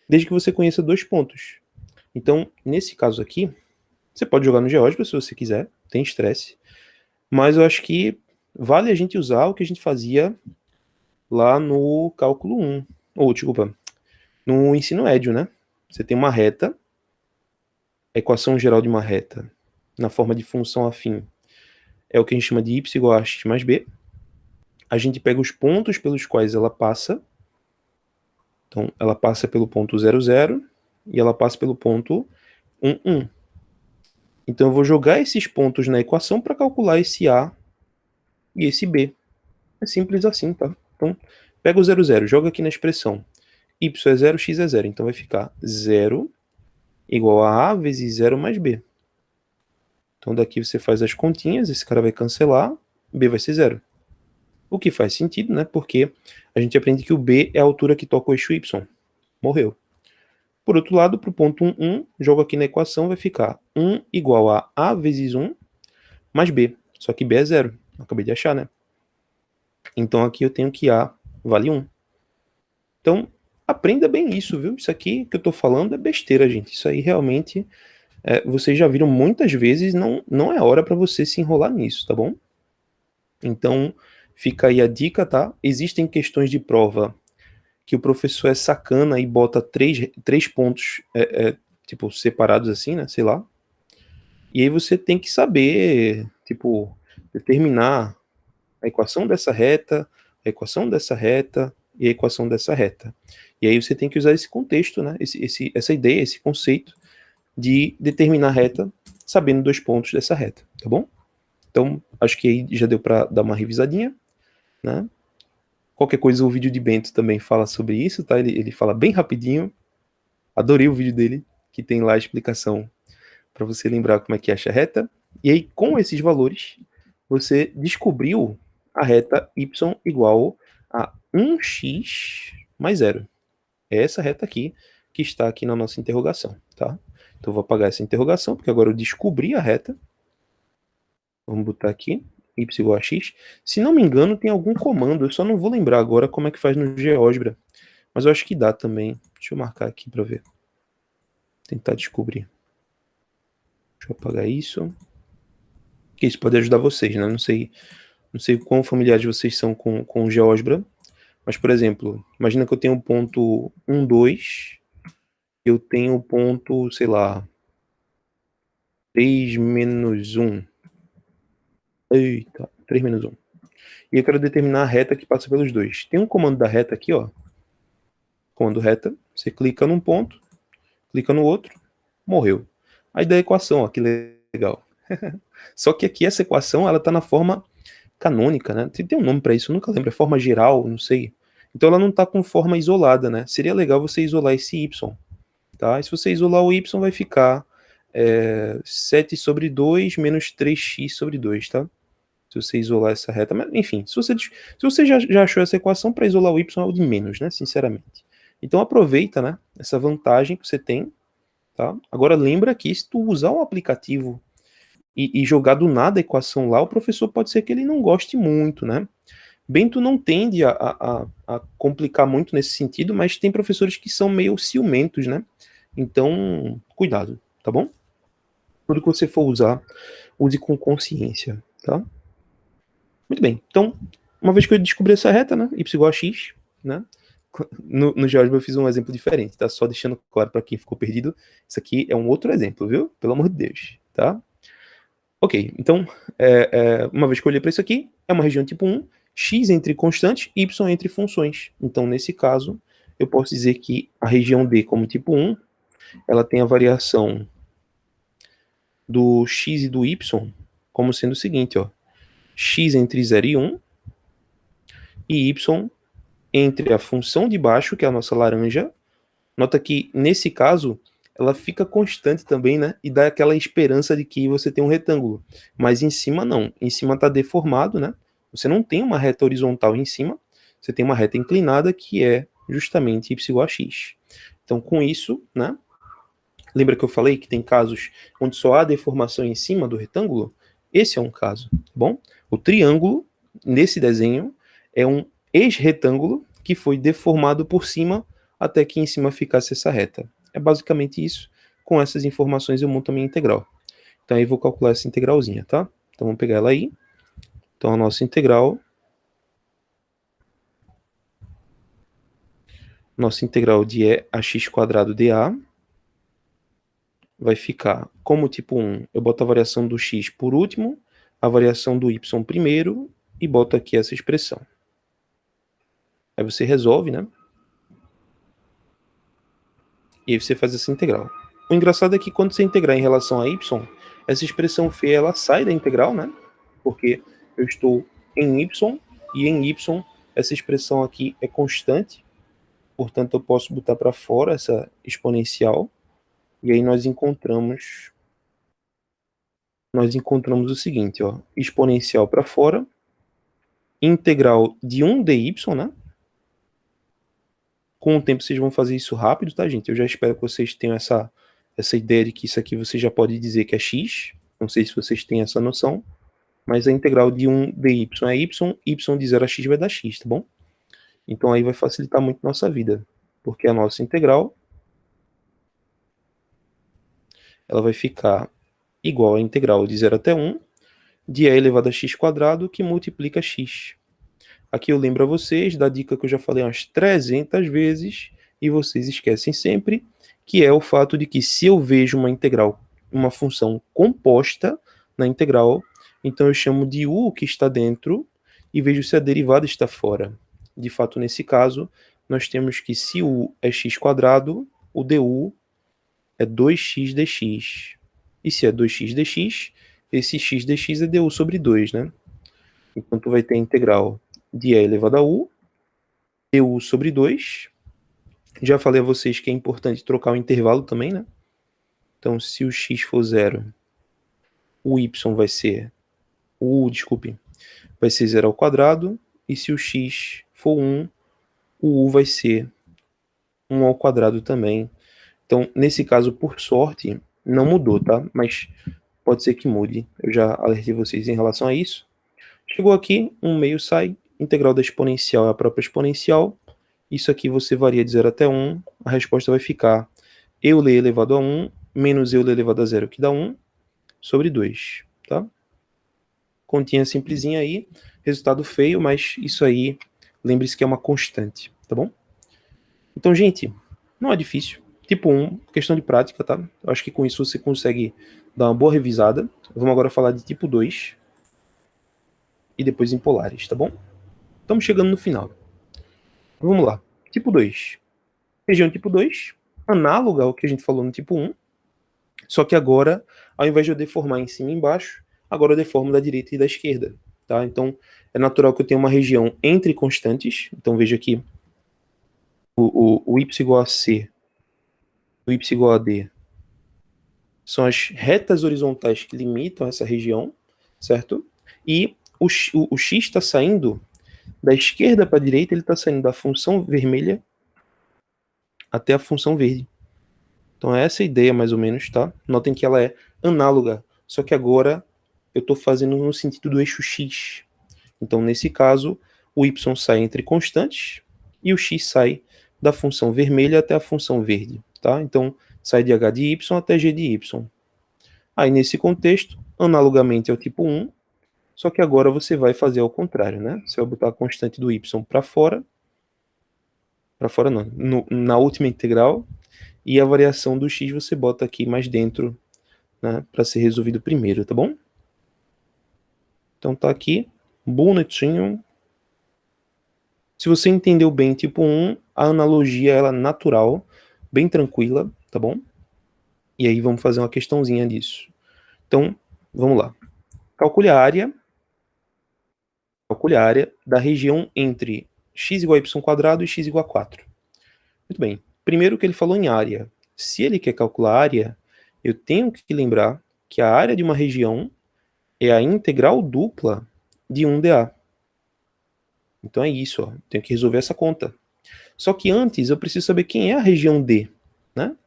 desde que você conheça dois pontos. Então, nesse caso aqui, você pode jogar no GeoGebra se você quiser, tem estresse, mas eu acho que vale a gente usar o que a gente fazia lá no cálculo 1, ou desculpa, no ensino médio, né? Você tem uma reta, a equação geral de uma reta na forma de função afim é o que a gente chama de y igual a x mais b. A gente pega os pontos pelos quais ela passa. Então, ela passa pelo ponto 0, 0 e ela passa pelo ponto 1, 1. Então, eu vou jogar esses pontos na equação para calcular esse A e esse B. É simples assim, tá? Então, pega o 0, 0, joga aqui na expressão. Y é 0, x é 0. Então, vai ficar 0 igual a vezes 0 mais B. Então, daqui você faz as continhas, esse cara vai cancelar, B vai ser 0. O que faz sentido, né? Porque a gente aprende que o B é a altura que toca o eixo Y. Morreu. Por outro lado, para o ponto 1, 1, jogo aqui na equação, vai ficar 1 igual a vezes 1 mais B. Só que B é 0. Acabei de achar, né? Então aqui eu tenho que A vale 1. Então, aprenda bem isso, viu? Isso aqui que eu tô falando é besteira, gente. Isso aí realmente, vocês já viram muitas vezes, não é hora para você se enrolar nisso, tá bom? Então, fica aí a dica, tá? Existem questões de prova que o professor é sacana e bota três pontos, tipo, separados assim, né? Sei lá. E aí você tem que saber, tipo, determinar a equação dessa reta, a equação dessa reta e a equação dessa reta. E aí você tem que usar esse contexto, né? Essa ideia, esse conceito de determinar a reta sabendo dois pontos dessa reta, tá bom? Então, acho que aí já deu para dar uma revisadinha, né? Qualquer coisa, o vídeo de Bento também fala sobre isso, tá? Ele fala bem rapidinho. Adorei o vídeo dele, que tem lá a explicação para você lembrar como é que acha a reta. E aí, com esses valores, você descobriu a reta y igual a 1x mais 0. É essa reta aqui que está aqui na nossa interrogação, tá? Então, eu vou apagar essa interrogação, porque agora eu descobri a reta. Vamos botar aqui, y igual a x. Se não me engano, tem algum comando, eu só não vou lembrar agora como é que faz no GeoGebra. Mas eu acho que dá também. Deixa eu marcar aqui para ver. Tentar descobrir. Deixa eu apagar isso. Que isso pode ajudar vocês, né? Não sei quão familiares vocês são com o GeoGebra. Mas, por exemplo, imagina que eu tenho um ponto 1, 2. Eu tenho o ponto, sei lá, 3 menos 1. Eita, 3 menos 1. E eu quero determinar a reta que passa pelos dois. Tem um comando da reta aqui, ó. Comando reta. Você clica num ponto, clica no outro, morreu. Aí dá a equação, ó, que legal. Só que aqui essa equação, ela tá na forma canônica, né? Tem um nome para isso, eu nunca lembro. É forma geral, não sei. Então ela não tá com forma isolada, né? Seria legal você isolar esse y, tá? E se você isolar o y, vai ficar 7 sobre 2 menos 3x sobre 2, tá? Se você isolar essa reta. Mas, enfim, se você já achou essa equação, para isolar o y é o de menos, né? Sinceramente. Então aproveita, né? Essa vantagem que você tem, tá? Agora lembra que se tu usar um aplicativo e jogar do nada a equação lá, o professor pode ser que ele não goste muito, né? Bento não tende a complicar muito nesse sentido, mas tem professores que são meio ciumentos, né? Então, cuidado, tá bom? Tudo que você for usar, use com consciência, tá? Muito bem. Então, uma vez que eu descobri essa reta, né? Y igual a x, né? No GeoGebra eu fiz um exemplo diferente, tá? Só deixando claro para quem ficou perdido, isso aqui é um outro exemplo, viu? Pelo amor de Deus, tá? Ok, então, uma vez que eu olhei para isso aqui, é uma região tipo 1, x entre constantes, y entre funções. Então, nesse caso, eu posso dizer que a região D, como tipo 1, ela tem a variação do x e do y como sendo o seguinte, ó, x entre 0 e 1, e y entre a função de baixo, que é a nossa laranja, Nota que, nesse caso, ela fica constante também, né? E dá aquela esperança de que você tem um retângulo. Mas em cima não. Em cima está deformado, né? Você não tem uma reta horizontal em cima, você tem uma reta inclinada que é justamente y igual a x. Então, com isso, né? Lembra que eu falei que tem casos onde só há deformação em cima do retângulo? Esse é um caso, tá bom? O triângulo, nesse desenho, é um ex-retângulo que foi deformado por cima até que em cima ficasse essa reta. É basicamente isso. Com essas informações eu monto a minha integral. Então aí eu vou calcular essa integralzinha, tá? Então vamos pegar ela aí. Então a nossa integral de e ax² dA vai ficar como tipo 1. Eu boto a variação do x por último, a variação do y primeiro e boto aqui essa expressão. Aí você resolve, né? E aí você faz essa integral. O engraçado é que quando você integrar em relação a y, essa expressão φ ela sai da integral, né? Porque eu estou em y e em y essa expressão aqui é constante, portanto eu posso botar para fora essa exponencial e aí nós encontramos o seguinte, ó, exponencial para fora, integral de 1 dy, né? Com o tempo vocês vão fazer isso rápido, tá, gente? Eu já espero que vocês tenham essa ideia de que isso aqui você já pode dizer que é x. Não sei se vocês têm essa noção, mas a integral de 1 dy é y de 0 a x vai dar x, tá bom? Então aí vai facilitar muito nossa vida, porque a nossa integral ela vai ficar igual à integral de 0 até 1 de e elevado a x² que multiplica x. Aqui eu lembro a vocês da dica que eu já falei umas 300 vezes e vocês esquecem sempre, que é o fato de que se eu vejo uma integral, uma função composta na integral, então eu chamo de u que está dentro e vejo se a derivada está fora. De fato, nesse caso, nós temos que se u é x², o du é 2x dx. E se é 2x dx, esse x dx é du sobre 2, né? Então tu vai ter a integral de e elevado a u, du sobre 2. Já falei a vocês que é importante trocar o intervalo também, né? Então, se o x for 0, o y vai ser... vai ser 0 ao quadrado. E se o x for 1, o u vai ser 1 ao quadrado também. Então, nesse caso, por sorte, não mudou, tá? Mas pode ser que mude. Eu já alertei vocês em relação a isso. Chegou aqui, 1 meio sai. Integral da exponencial é a própria exponencial. Isso aqui você varia de 0 até 1. A resposta vai ficar Euler elevado a 1 menos Euler elevado a 0, que dá 1, sobre 2. Tá? Continha simplesinha aí. Resultado feio, mas isso aí, lembre-se que é uma constante. Tá bom? Então, gente, não é difícil. Tipo 1, questão de prática, tá? Eu acho que com isso você consegue dar uma boa revisada. Vamos agora falar de tipo 2. E depois em polares, tá bom? Estamos chegando no final. Vamos lá. Tipo 2. Região tipo 2, análoga ao que a gente falou no tipo 1, só que agora, ao invés de eu deformar em cima e embaixo, agora eu deformo da direita e da esquerda. Tá? Então, é natural que eu tenha uma região entre constantes. Então, veja aqui, o y igual a c, o y igual a d, são as retas horizontais que limitam essa região, certo? E o x está saindo da esquerda para a direita, ele está saindo da função vermelha até a função verde. Então é essa a ideia mais ou menos, tá? Notem que ela é análoga, só que agora eu estou fazendo no sentido do eixo x. Então nesse caso, o y sai entre constantes e o x sai da função vermelha até a função verde, tá? Então sai de h de y até g de y. Aí nesse contexto, analogamente ao tipo 1, só que agora você vai fazer ao contrário, né? Você vai botar a constante do y para fora não, na última integral, e a variação do x você bota aqui mais dentro, né, para ser resolvido primeiro, tá bom? Então tá aqui, bonitinho. Se você entendeu bem tipo 1, a analogia ela é natural, bem tranquila, tá bom? E aí vamos fazer uma questãozinha disso. Então, vamos lá. Calcule a área da região entre x igual a y² e x igual a 4. Muito bem. primeiro que ele falou em área. Se ele quer calcular a área, eu tenho que lembrar que a área de uma região é a integral dupla de 1dA. Então é isso, ó. Tenho que resolver essa conta. Só que antes eu preciso saber quem é a região D, né?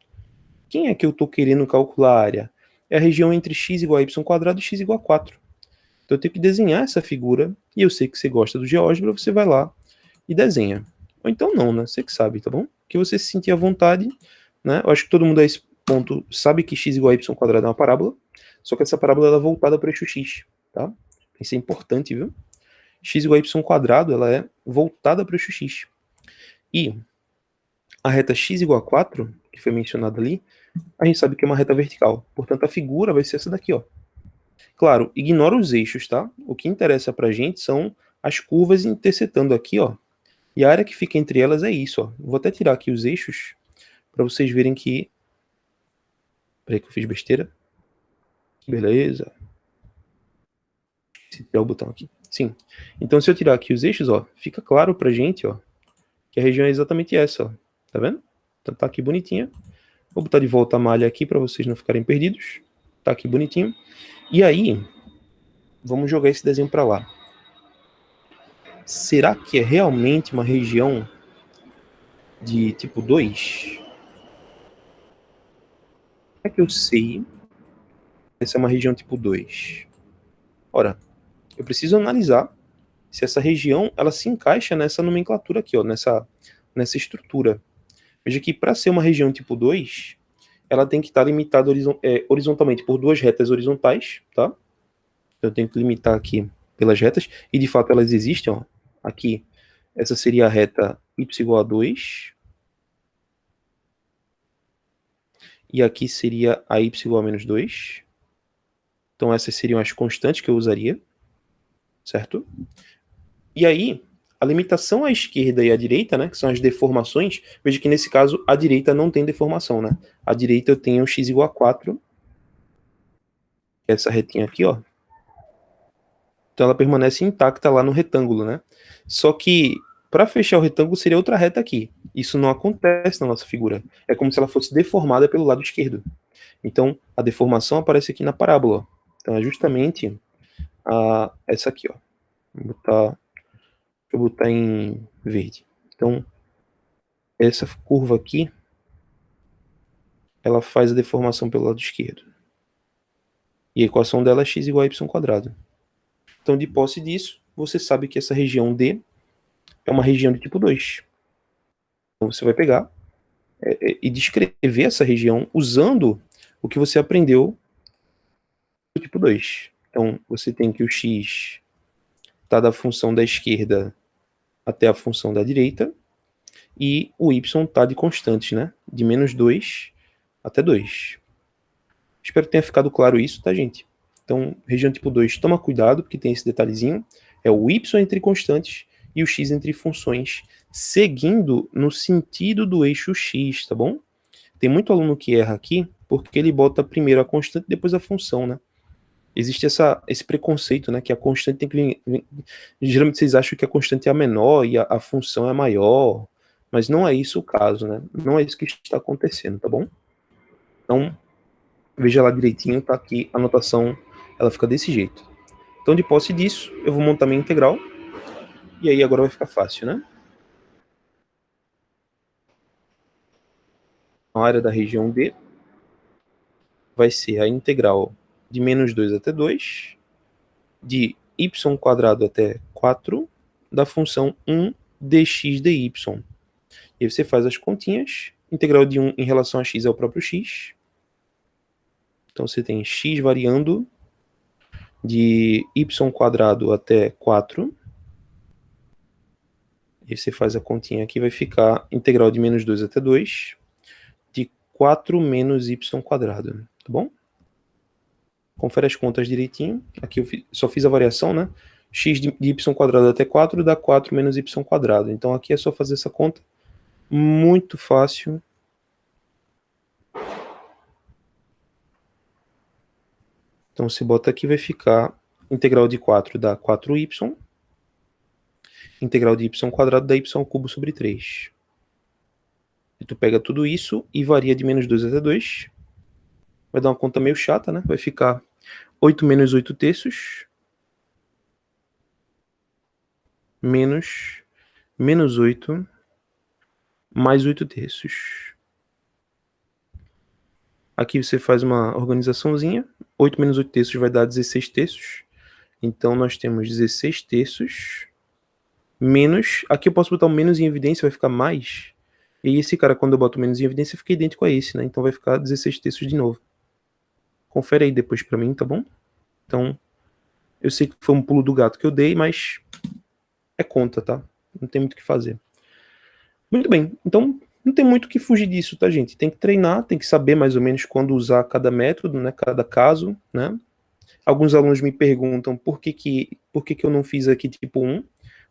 Quem é que eu estou querendo calcular a área? É a região entre x igual a y² e x igual a 4. Então eu tenho que desenhar essa figura, e eu sei que você gosta do GeoGebra, você vai lá e desenha. Ou então não, né? Você que sabe, tá bom? Que você se sentir à vontade, né? Eu acho que todo mundo a esse ponto sabe que x igual a y² é uma parábola, só que essa parábola ela é voltada para o eixo x, tá? Isso é importante, viu? X igual a y², ela é voltada para o eixo x. E a reta x igual a 4, que foi mencionada ali, a gente sabe que é uma reta vertical. Portanto, a figura vai ser essa daqui, ó. Claro, ignora os eixos, tá? O que interessa pra gente são as curvas intersetando aqui, ó. E a área que fica entre elas é isso, ó. Vou até tirar aqui os eixos para vocês verem que... Peraí que eu fiz besteira. Beleza. Se tirar o botão aqui. Sim. Então, se eu tirar aqui os eixos, ó, fica claro pra gente, ó, que a região é exatamente essa, ó. Tá vendo? Então tá aqui bonitinha. Vou botar de volta a malha aqui para vocês não ficarem perdidos. Tá aqui bonitinho. E aí, vamos jogar esse desenho para lá. Será que é realmente uma região de tipo 2? Como é que eu sei que essa é uma região tipo 2? Ora, eu preciso analisar se essa região ela se encaixa nessa nomenclatura aqui, ó, nessa estrutura. Veja que para ser uma região tipo 2, ela tem que estar limitada horizontalmente por duas retas horizontais, tá? Então eu tenho que limitar aqui pelas retas, e de fato elas existem, ó. Aqui, essa seria a reta y igual a 2, e aqui seria a y igual a menos 2. Então essas seriam as constantes que eu usaria, certo? E aí, a limitação à esquerda e à direita, né, que são as deformações, veja que nesse caso a direita não tem deformação, né? À direita eu tenho x igual a 4, essa retinha aqui, ó. Então ela permanece intacta lá no retângulo, né? Só que para fechar o retângulo seria outra reta aqui. Isso não acontece na nossa figura. É como se ela fosse deformada pelo lado esquerdo. Então a deformação aparece aqui na parábola. Então é justamente essa aqui, ó. Deixa eu botar em verde. Então essa curva aqui, ela faz a deformação pelo lado esquerdo. E a equação dela é x igual a y². Então, de posse disso, você sabe que essa região D é uma região de tipo 2. Então, você vai pegar e descrever essa região usando o que você aprendeu do tipo 2. Então, você tem que o x está da função da esquerda até a função da direita, e o y está de constantes, né? De menos 2 até 2. Espero que tenha ficado claro isso, tá, gente? Então, região tipo 2, toma cuidado, porque tem esse detalhezinho. É o y entre constantes e o x entre funções, seguindo no sentido do eixo x, tá bom? Tem muito aluno que erra aqui, porque ele bota primeiro a constante e depois a função, né? Existe esse preconceito, né? Que a constante tem que vir... Geralmente vocês acham que a constante é a menor e a função é a maior, mas não é isso o caso, né? Não é isso que está acontecendo, tá bom? Então, veja lá direitinho, tá aqui a anotação, ela fica desse jeito. Então, de posse disso, eu vou montar minha integral, e aí agora vai ficar fácil, né? A área da região D vai ser a integral de menos 2 até 2, de y² até 4, da função 1 dx dy. E aí você faz as continhas, integral de 1 em relação a x é o próprio x. Então você tem x variando de y² até 4. E você faz a continha aqui, vai ficar integral de menos 2 até 2, de 4 menos y², tá bom? Confere as contas direitinho. Aqui eu só fiz a variação, né? X de y² até 4 dá 4 menos y². Então aqui é só fazer essa conta. Muito fácil. Então se bota aqui, vai ficar integral de 4 dá 4y. Integral de y² dá y² sobre 3. E tu pega tudo isso e varia de menos 2 até 2. Vai dar uma conta meio chata, né? Vai ficar 8 menos 8 terços menos menos 8 mais 8 terços. Aqui você faz uma organizaçãozinha. 8 menos 8 terços vai dar 16 terços. Então nós temos 16 terços menos. Aqui eu posso botar um menos em evidência, vai ficar mais. E esse cara, quando eu boto menos em evidência, fica idêntico a esse, né? Então vai ficar 16 terços de novo. Confere aí depois pra mim, tá bom? Então, eu sei que foi um pulo do gato que eu dei, mas é conta, tá? Não tem muito o que fazer. Muito bem, então não tem muito o que fugir disso, tá, gente? Tem que treinar, tem que saber mais ou menos quando usar cada método, né? Cada caso, né? Alguns alunos me perguntam por que eu não fiz aqui tipo 1,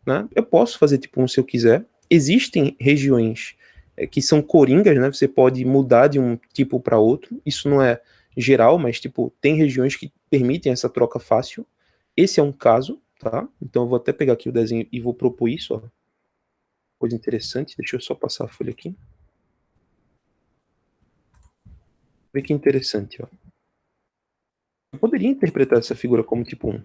né? Eu posso fazer tipo 1 se eu quiser. Existem regiões que são coringas, né? Você pode mudar de um tipo para outro. Isso não é geral, mas tipo, tem regiões que permitem essa troca fácil. Esse é um caso, tá? Então eu vou até pegar aqui o desenho e vou propor isso, ó. Coisa interessante, deixa eu só passar a folha aqui. Vê que interessante, ó. Eu poderia interpretar essa figura como tipo 1.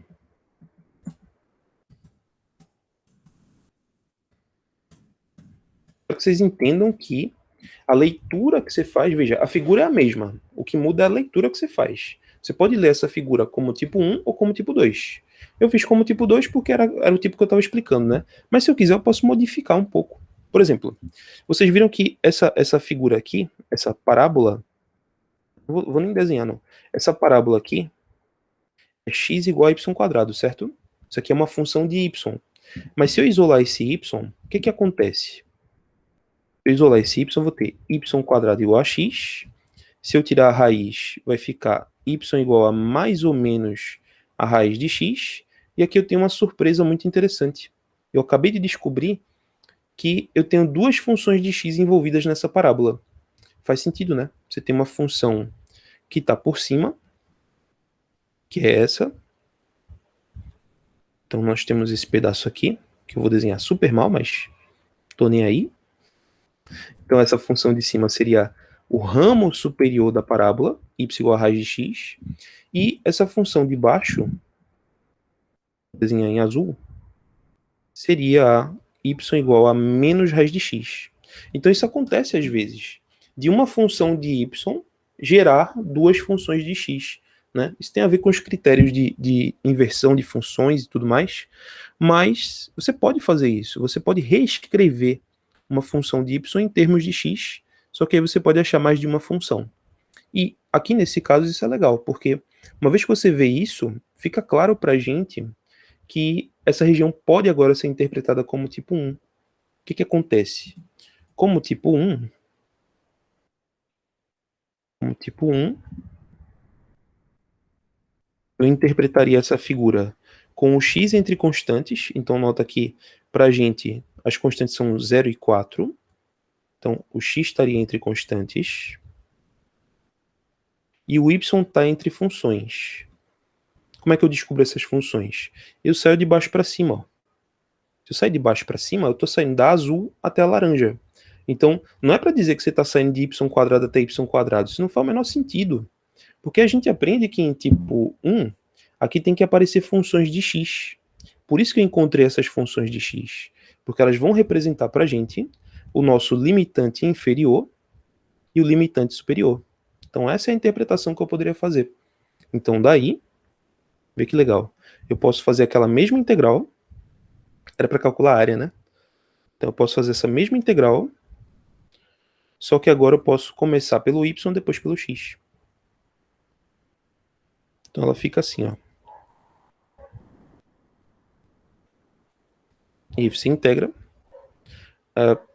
Para que vocês entendam que a leitura que você faz, veja, a figura é a mesma. O que muda é a leitura que você faz. Você pode ler essa figura como tipo 1 ou como tipo 2. Eu fiz como tipo 2 porque era o tipo que eu estava explicando, né? Mas se eu quiser, eu posso modificar um pouco. Por exemplo, vocês viram que essa figura aqui, essa parábola, vou nem desenhar, não. Essa parábola aqui é x igual a y quadrado, certo? Isso aqui é uma função de y. Mas se eu isolar esse y, o que acontece? Se eu isolar esse y, eu vou ter y quadrado igual a x. Se eu tirar a raiz, vai ficar y igual a mais ou menos a raiz de x. E aqui eu tenho uma surpresa muito interessante. Eu acabei de descobrir que eu tenho duas funções de x envolvidas nessa parábola. Faz sentido, né? Você tem uma função que está por cima, que é essa. Então nós temos esse pedaço aqui, que eu vou desenhar super mal, mas tô nem aí. Então essa função de cima seria o ramo superior da parábola, y igual a raiz de x, e essa função de baixo, vou desenhar em azul, seria a y igual a menos raiz de x. Então isso acontece às vezes, de uma função de y gerar duas funções de x. Né? Isso tem a ver com os critérios de inversão de funções e tudo mais, mas você pode fazer isso, você pode reescrever uma função de y em termos de x, só que aí você pode achar mais de uma função. E aqui nesse caso isso é legal, porque uma vez que você vê isso, fica claro para a gente que essa região pode agora ser interpretada como tipo 1. O que acontece? Como tipo 1, eu interpretaria essa figura com o x entre constantes. Então nota que para a gente as constantes são 0 e 4. Então o x estaria entre constantes. E o y está entre funções. Como é que eu descubro essas funções? Eu saio de baixo para cima. Ó. Se eu sair de baixo para cima, eu estou saindo da azul até a laranja. Então, não é para dizer que você está saindo de y quadrado até y quadrado. Isso não faz o menor sentido. Porque a gente aprende que em tipo 1, aqui tem que aparecer funções de x. Por isso que eu encontrei essas funções de x. Porque elas vão representar para a gente o nosso limitante inferior e o limitante superior. Então, essa é a interpretação que eu poderia fazer. Então, daí, vê que legal. Eu posso fazer aquela mesma integral. Era para calcular a área, né? Então, eu posso fazer essa mesma integral. Só que agora eu posso começar pelo y, depois pelo x. Então, ela fica assim, ó. E você integra.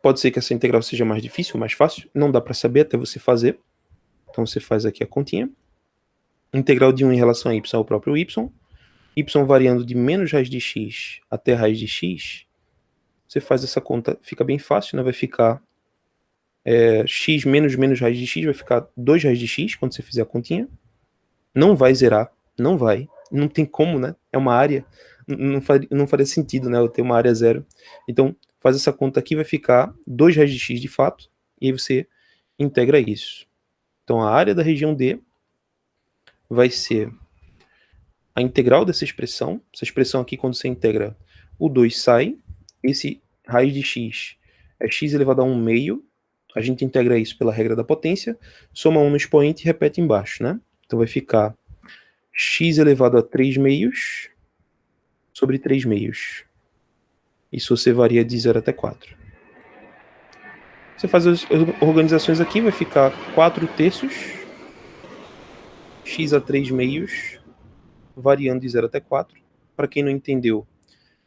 Pode ser que essa integral seja mais difícil ou mais fácil. Não dá para saber até você fazer. Então, você faz aqui a continha. Integral de 1 em relação a y é o próprio y. Y variando de menos raiz de x até raiz de x. Você faz essa conta, fica bem fácil, né? Vai ficar x menos menos raiz de x, vai ficar 2 raiz de x quando você fizer a continha. Não vai zerar, não vai. Não tem como, né? É uma área. Não faria sentido, né? Eu ter uma área zero. Então, faz essa conta aqui, vai ficar 2 raiz de x de fato. E aí você integra isso. Então a área da região D vai ser a integral dessa expressão. Essa expressão aqui, quando você integra, o 2 sai. Esse raiz de x é x elevado a 1 meio. A gente integra isso pela regra da potência, soma 1 no expoente e repete embaixo, né? Então vai ficar x elevado a 3 meios sobre 3 meios. Isso você varia de 0 até 4. Você faz as organizações aqui, vai ficar 4 terços, x a 3 meios, variando de 0 até 4. Para quem não entendeu,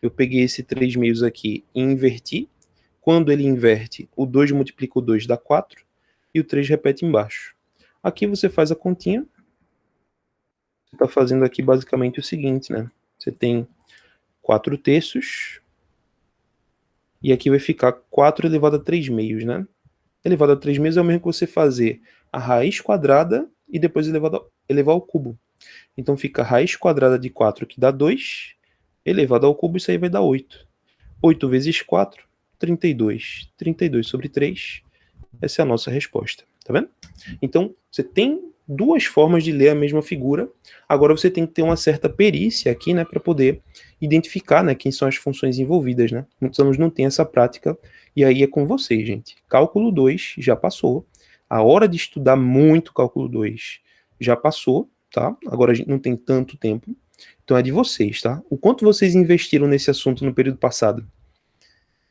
eu peguei esse 3 meios aqui e inverti. Quando ele inverte, o 2 multiplica o 2 dá 4, e o 3 repete embaixo. Aqui você faz a continha. Você está fazendo aqui basicamente o seguinte, né? Você tem 4 terços, e aqui vai ficar 4 elevado a 3 meios, né? Elevado a 3 meios é o mesmo que você fazer a raiz quadrada e depois elevar ao cubo. Então fica a raiz quadrada de 4, que dá 2, elevado ao cubo, isso aí vai dar 8. 8 vezes 4, 32. 32 sobre 3, essa é a nossa resposta, tá vendo? Então, você tem duas formas de ler a mesma figura. Agora você tem que ter uma certa perícia aqui, né, para poder identificar, né, quem são as funções envolvidas, né? Muitos alunos não têm essa prática, e aí é com vocês, gente. Cálculo 2 já passou. A hora de estudar muito cálculo 2 já passou, tá? Agora a gente não tem tanto tempo. Então é de vocês, tá? O quanto vocês investiram nesse assunto no período passado?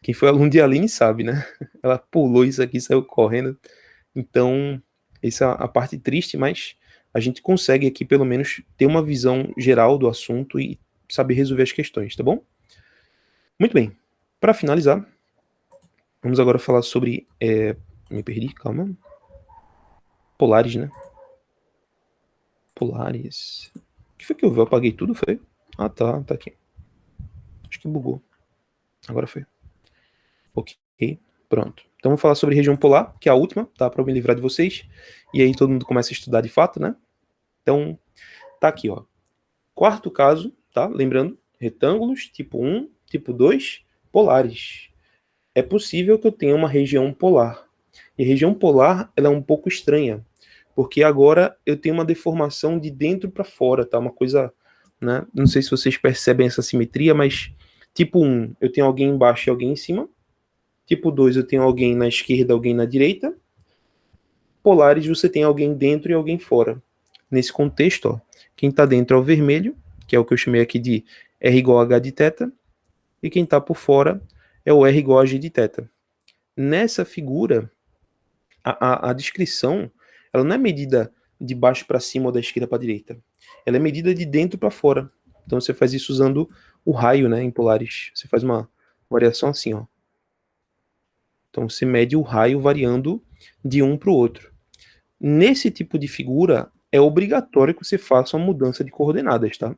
Quem foi aluno de Aline sabe, né? Ela pulou isso aqui, saiu correndo. Então, essa é a parte triste, mas a gente consegue aqui pelo menos ter uma visão geral do assunto e saber resolver as questões, tá bom? Muito bem. Para finalizar, vamos agora falar sobre... me perdi, calma. Polares, né? Polares. O que foi que eu vi? Eu apaguei tudo, foi? Ah, tá aqui. Acho que bugou. Agora foi. Ok, pronto. Então vamos falar sobre região polar, que é a última, tá? Para eu me livrar de vocês. E aí todo mundo começa a estudar de fato, né? Então, tá aqui, ó. Quarto caso, tá? Lembrando, retângulos, tipo 1, tipo 2, polares. É possível que eu tenha uma região polar. E a região polar, ela é um pouco estranha, porque agora eu tenho uma deformação de dentro para fora, tá? Uma coisa, né? Não sei se vocês percebem essa simetria, mas tipo 1, eu tenho alguém embaixo e alguém em cima. Tipo 2, eu tenho alguém na esquerda, alguém na direita. Polares, você tem alguém dentro e alguém fora. Nesse contexto, ó, quem está dentro é o vermelho, que é o que eu chamei aqui de R igual a H de θ, e quem está por fora é o R igual a G de θ. Nessa figura, a descrição ela não é medida de baixo para cima ou da esquerda para a direita. Ela é medida de dentro para fora. Então você faz isso usando o raio, né, em polares. Você faz uma variação assim, ó. Então você mede o raio variando de um para o outro. Nesse tipo de figura, é obrigatório que você faça uma mudança de coordenadas, tá?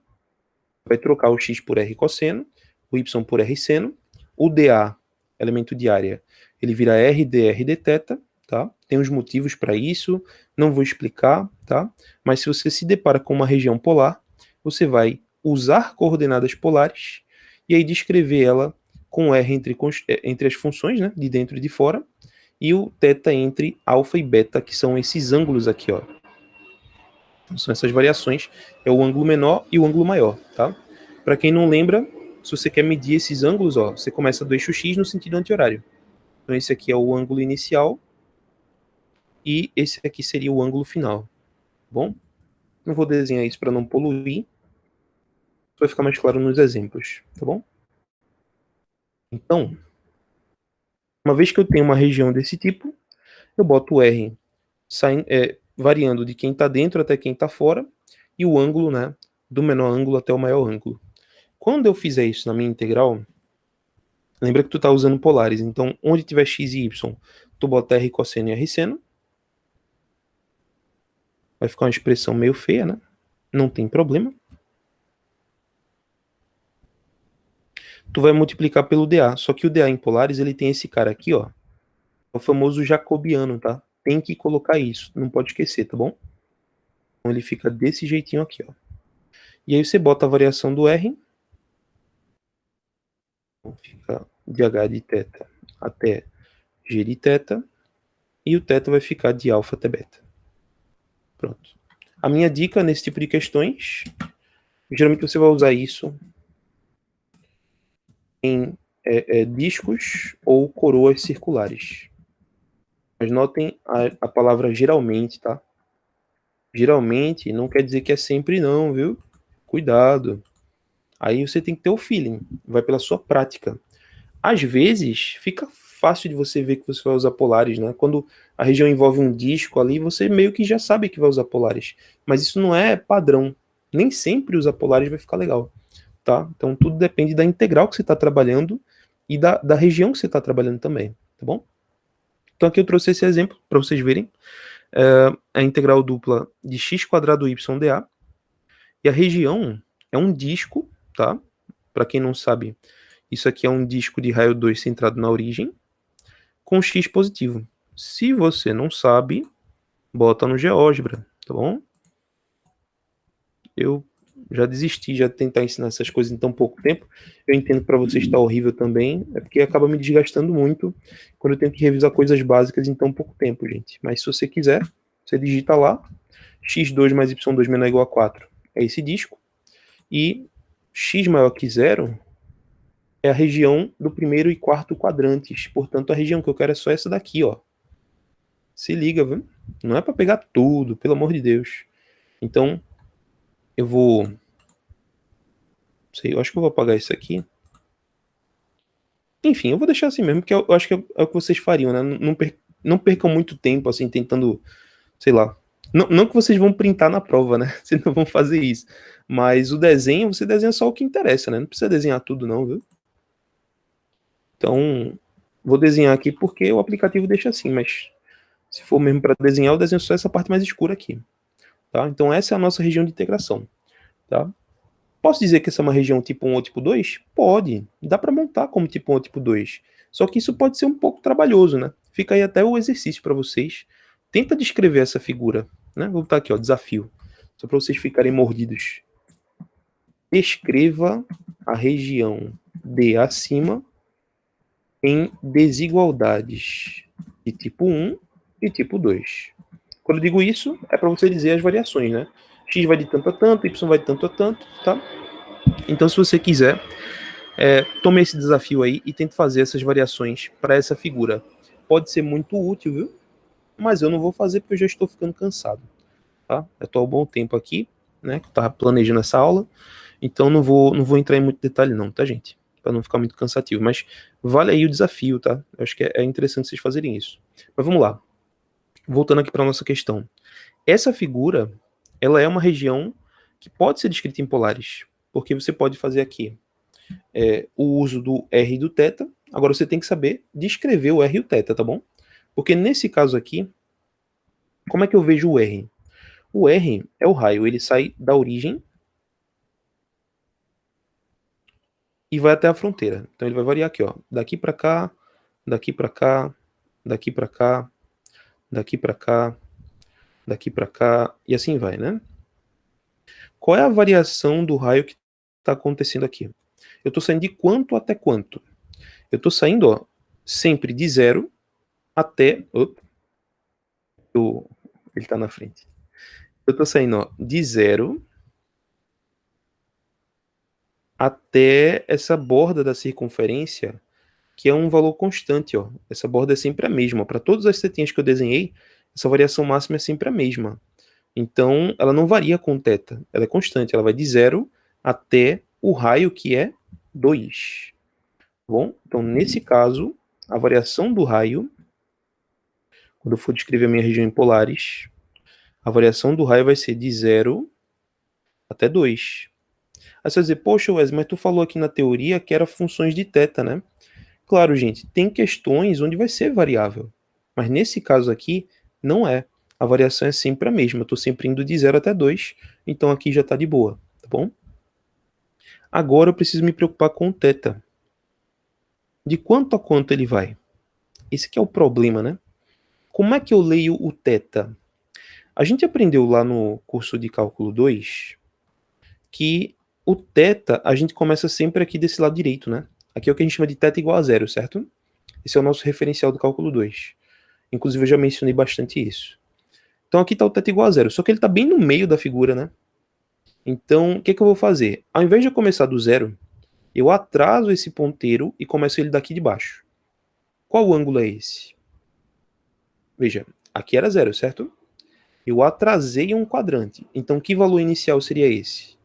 Vai trocar o x por r cosseno, o y por r seno, o dA, elemento de área, ele vira r dr dθ, tá? Tem uns motivos para isso, não vou explicar, tá? Mas se você se depara com uma região polar, você vai usar coordenadas polares e aí descrever ela com r entre as funções, né, de dentro e de fora, e o θ entre alfa e beta, que são esses ângulos aqui, ó. São essas variações, é o ângulo menor e o ângulo maior, tá? Para quem não lembra, se você quer medir esses ângulos, ó, você começa do eixo x no sentido anti-horário. Então esse aqui é o ângulo inicial e esse aqui seria o ângulo final, bom? Não vou desenhar isso para não poluir, vai ficar mais claro nos exemplos, tá bom? Então, uma vez que eu tenho uma região desse tipo, eu boto o R variando de quem está dentro até quem está fora, e o ângulo, né, do menor ângulo até o maior ângulo. Quando eu fizer isso na minha integral, lembra que tu está usando polares, então onde tiver x e y, tu bota r cosseno e r seno. Vai ficar uma expressão meio feia, né? Não tem problema. Tu vai multiplicar pelo dA, só que o dA em polares, ele tem esse cara aqui, ó, o famoso jacobiano, tá? Tem que colocar isso, não pode esquecer, tá bom? Então ele fica desse jeitinho aqui, ó. E aí você bota a variação do R, fica de H de θ até G de θ, e o θ vai ficar de alfa até beta. Pronto. A minha dica nesse tipo de questões, geralmente você vai usar isso em discos ou coroas circulares. Mas notem a palavra geralmente, tá? Geralmente não quer dizer que é sempre não, viu? Cuidado. Aí você tem que ter o feeling, vai pela sua prática. Às vezes, fica fácil de você ver que você vai usar polares, né? Quando a região envolve um disco ali, você meio que já sabe que vai usar polares. Mas isso não é padrão. Nem sempre usar polares vai ficar legal, tá? Então tudo depende da integral que você está trabalhando e da região que você está trabalhando também, tá bom? Então aqui eu trouxe esse exemplo para vocês verem. A integral dupla de x² y dA. E a região é um disco, tá? Para quem não sabe, isso aqui é um disco de raio 2 centrado na origem, com x positivo. Se você não sabe, bota no GeoGebra, tá bom? Eu já desisti de tentar ensinar essas coisas em tão pouco tempo. Eu entendo que para vocês está horrível também, é porque acaba me desgastando muito quando eu tenho que revisar coisas básicas em tão pouco tempo, gente. Mas se você quiser, você digita lá, x2 mais y2 menor ou igual a 4. É esse disco. E x maior que zero é a região do primeiro e quarto quadrantes. Portanto, a região que eu quero é só essa daqui, ó. Se liga, viu? Não é para pegar tudo, pelo amor de Deus. Então, eu vou... Sei, eu acho que eu vou apagar isso aqui. Enfim, eu vou deixar assim mesmo, porque eu acho que é o que vocês fariam, né? Não percam muito tempo, assim, tentando, sei lá. Não que vocês vão printar na prova, né? Vocês não vão fazer isso. Mas o desenho, você desenha só o que interessa, né? Não precisa desenhar tudo, não, viu? Então, vou desenhar aqui porque o aplicativo deixa assim, mas se for mesmo para desenhar, eu desenho só essa parte mais escura aqui, tá? Então, essa é a nossa região de integração, tá? Posso dizer que essa é uma região tipo 1 ou tipo 2? Pode. Dá para montar como tipo 1 ou tipo 2. Só que isso pode ser um pouco trabalhoso, né? Fica aí até o exercício para vocês. Tenta descrever essa figura, né? Vou botar aqui, ó, desafio. Só para vocês ficarem mordidos. Descreva a região de acima em desigualdades de tipo 1 e tipo 2. Quando eu digo isso, é para você dizer as variações, né? X vai de tanto a tanto, Y vai de tanto a tanto, tá? Então, se você quiser, tome esse desafio aí e tente fazer essas variações para essa figura. Pode ser muito útil, viu? Mas eu não vou fazer porque eu já estou ficando cansado, tá? Eu estou há um bom tempo aqui, né? Que eu estava planejando essa aula, então não vou entrar em muito detalhe não, tá, gente? Para não ficar muito cansativo, mas vale aí o desafio, tá? Eu acho que é interessante vocês fazerem isso. Mas vamos lá. Voltando aqui para nossa questão. Essa figura, ela é uma região que pode ser descrita em polares, porque você pode fazer aqui o uso do R e do θ. Agora você tem que saber descrever o R e o θ, tá bom? Porque nesse caso aqui, como é que eu vejo o R? O R é o raio, ele sai da origem e vai até a fronteira. Então ele vai variar aqui, ó, daqui para cá, daqui para cá, daqui para cá, daqui para cá, daqui para cá e assim vai, né? Qual é a variação do raio que está acontecendo aqui? Eu estou saindo de quanto até quanto? Eu estou saindo, ó, sempre de 0 até... Opa, ele está na frente. Eu estou saindo, ó, de 0 até essa borda da circunferência, que é um valor constante, ó. Essa borda é sempre a mesma. Para todas as setinhas que eu desenhei, essa variação máxima é sempre a mesma. Então, ela não varia com θ. Ela é constante. Ela vai de 0 até o raio, que é 2. Bom, então nesse caso, a variação do raio, quando eu for descrever a minha região em polares, a variação do raio vai ser de 0 até 2. Aí você vai dizer, poxa, Wes, mas tu falou aqui na teoria que era funções de θ, né? Claro, gente, tem questões onde vai ser variável, mas nesse caso aqui, não é. A variação é sempre a mesma, eu estou sempre indo de 0 até 2, então aqui já está de boa, tá bom? Agora eu preciso me preocupar com o θ. De quanto a quanto ele vai? Esse que é o problema, né? Como é que eu leio o θ? A gente aprendeu lá no curso de cálculo 2 que o θ a gente começa sempre aqui desse lado direito, né? Aqui é o que a gente chama de θ igual a zero, certo? Esse é o nosso referencial do cálculo 2. Inclusive, eu já mencionei bastante isso. Então, aqui está o θ igual a zero, só que ele está bem no meio da figura, né? Então, o que eu vou fazer? Ao invés de eu começar do zero, eu atraso esse ponteiro e começo ele daqui de baixo. Qual ângulo é esse? Veja, aqui era zero, certo? Eu atrasei um quadrante. Então, que valor inicial seria esse?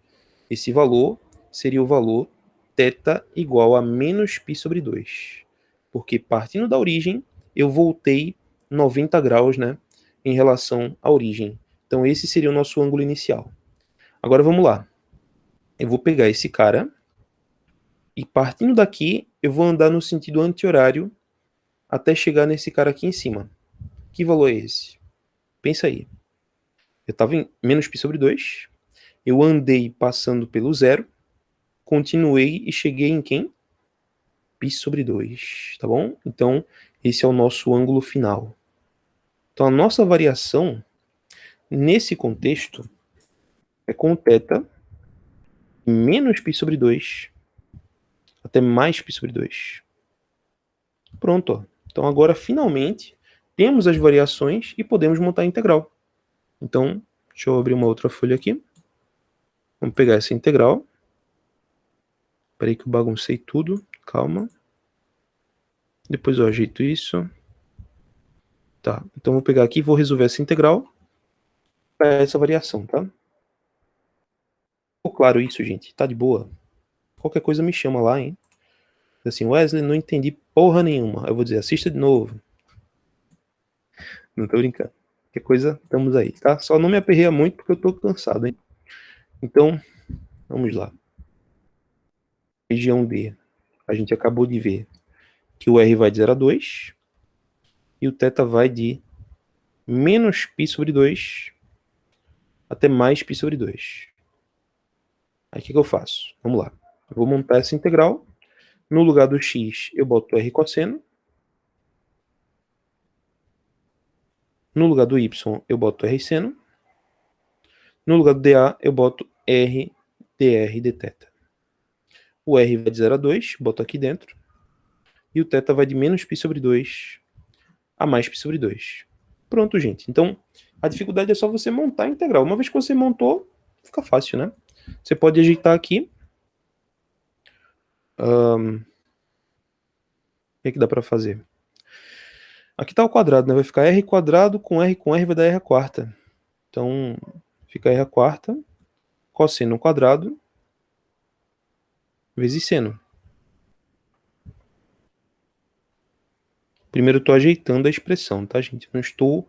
Esse valor seria o valor θ igual a menos π sobre 2. Porque partindo da origem, eu voltei 90 graus, né, em relação à origem. Então, esse seria o nosso ângulo inicial. Agora, vamos lá. Eu vou pegar esse cara e partindo daqui, eu vou andar no sentido anti-horário até chegar nesse cara aqui em cima. Que valor é esse? Pensa aí. Eu estava em menos π sobre 2, eu andei passando pelo zero, continuei e cheguei em quem? π sobre 2, tá bom? Então, esse é o nosso ângulo final. Então, a nossa variação, nesse contexto, é com θ menos π sobre 2 até mais π sobre 2. Pronto, ó. Então, agora, finalmente, temos as variações e podemos montar a integral. Então, deixa eu abrir uma outra folha aqui. Vamos pegar essa integral. Espera aí que eu baguncei tudo. Calma. Depois eu ajeito isso. Tá, então vou pegar aqui e vou resolver essa integral para essa variação, tá? Ficou claro isso, gente? Tá de boa? Qualquer coisa me chama lá, hein? Assim, Wesley, não entendi porra nenhuma. Eu vou dizer, assista de novo. Não tô brincando. Qualquer coisa, estamos aí, tá? Só não me aperreia muito porque eu tô cansado, hein? Então, vamos lá. Região D. A gente acabou de ver que o R vai de 0 a 2 e o θ vai de menos π sobre 2 até mais π sobre 2. Aí o que eu faço? Vamos lá. Eu vou montar essa integral. No lugar do x, eu boto R cosseno. No lugar do y, eu boto R seno. No lugar do dA, eu boto R dr dθ. O R vai de 0 a 2, boto aqui dentro. E o θ vai de menos π sobre 2 a mais π sobre 2. Pronto, gente. Então, a dificuldade é só você montar a integral. Uma vez que você montou, fica fácil, né? Você pode ajeitar aqui. O que dá para fazer? Aqui está o quadrado, né? Vai ficar r quadrado com r vai dar r à quarta. Então, fica r à quarta, cosseno quadrado, vezes seno. Primeiro eu estou ajeitando a expressão, tá, gente? Não estou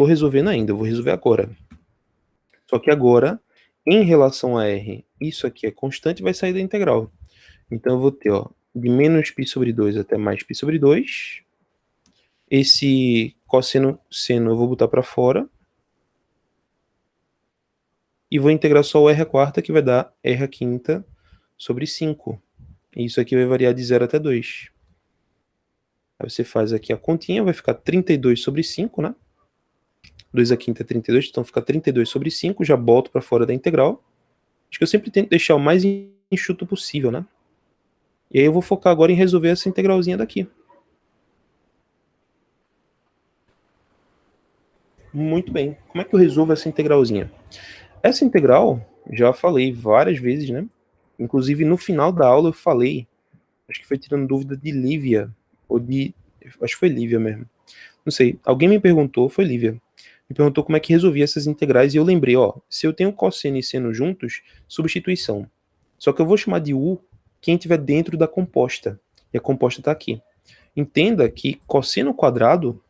resolvendo ainda, eu vou resolver agora. Só que agora, em relação a r, isso aqui é constante, vai sair da integral. Então eu vou ter, ó, de menos π sobre 2 até mais π sobre 2. Esse cosseno seno eu vou botar para fora. E vou integrar só o r à quarta, que vai dar r à quinta sobre 5. E isso aqui vai variar de 0 até 2. Aí você faz aqui a continha, vai ficar 32 sobre 5, né? 2 à quinta é 32, então fica 32 sobre 5, já boto para fora da integral. Acho que eu sempre tento deixar o mais enxuto possível, né? E aí eu vou focar agora em resolver essa integralzinha daqui. Muito bem. Como é que eu resolvo essa integralzinha? Essa integral, já falei várias vezes, né? Inclusive no final da aula eu falei, acho que foi tirando dúvida de Lívia, ou de... acho que foi Lívia mesmo. Não sei, alguém me perguntou, foi Lívia. Me perguntou como é que resolvia essas integrais e eu lembrei, ó, se eu tenho cosseno e seno juntos, substituição. Só que eu vou chamar de U quem estiver dentro da composta. E a composta está aqui. Entenda que cosseno quadrado,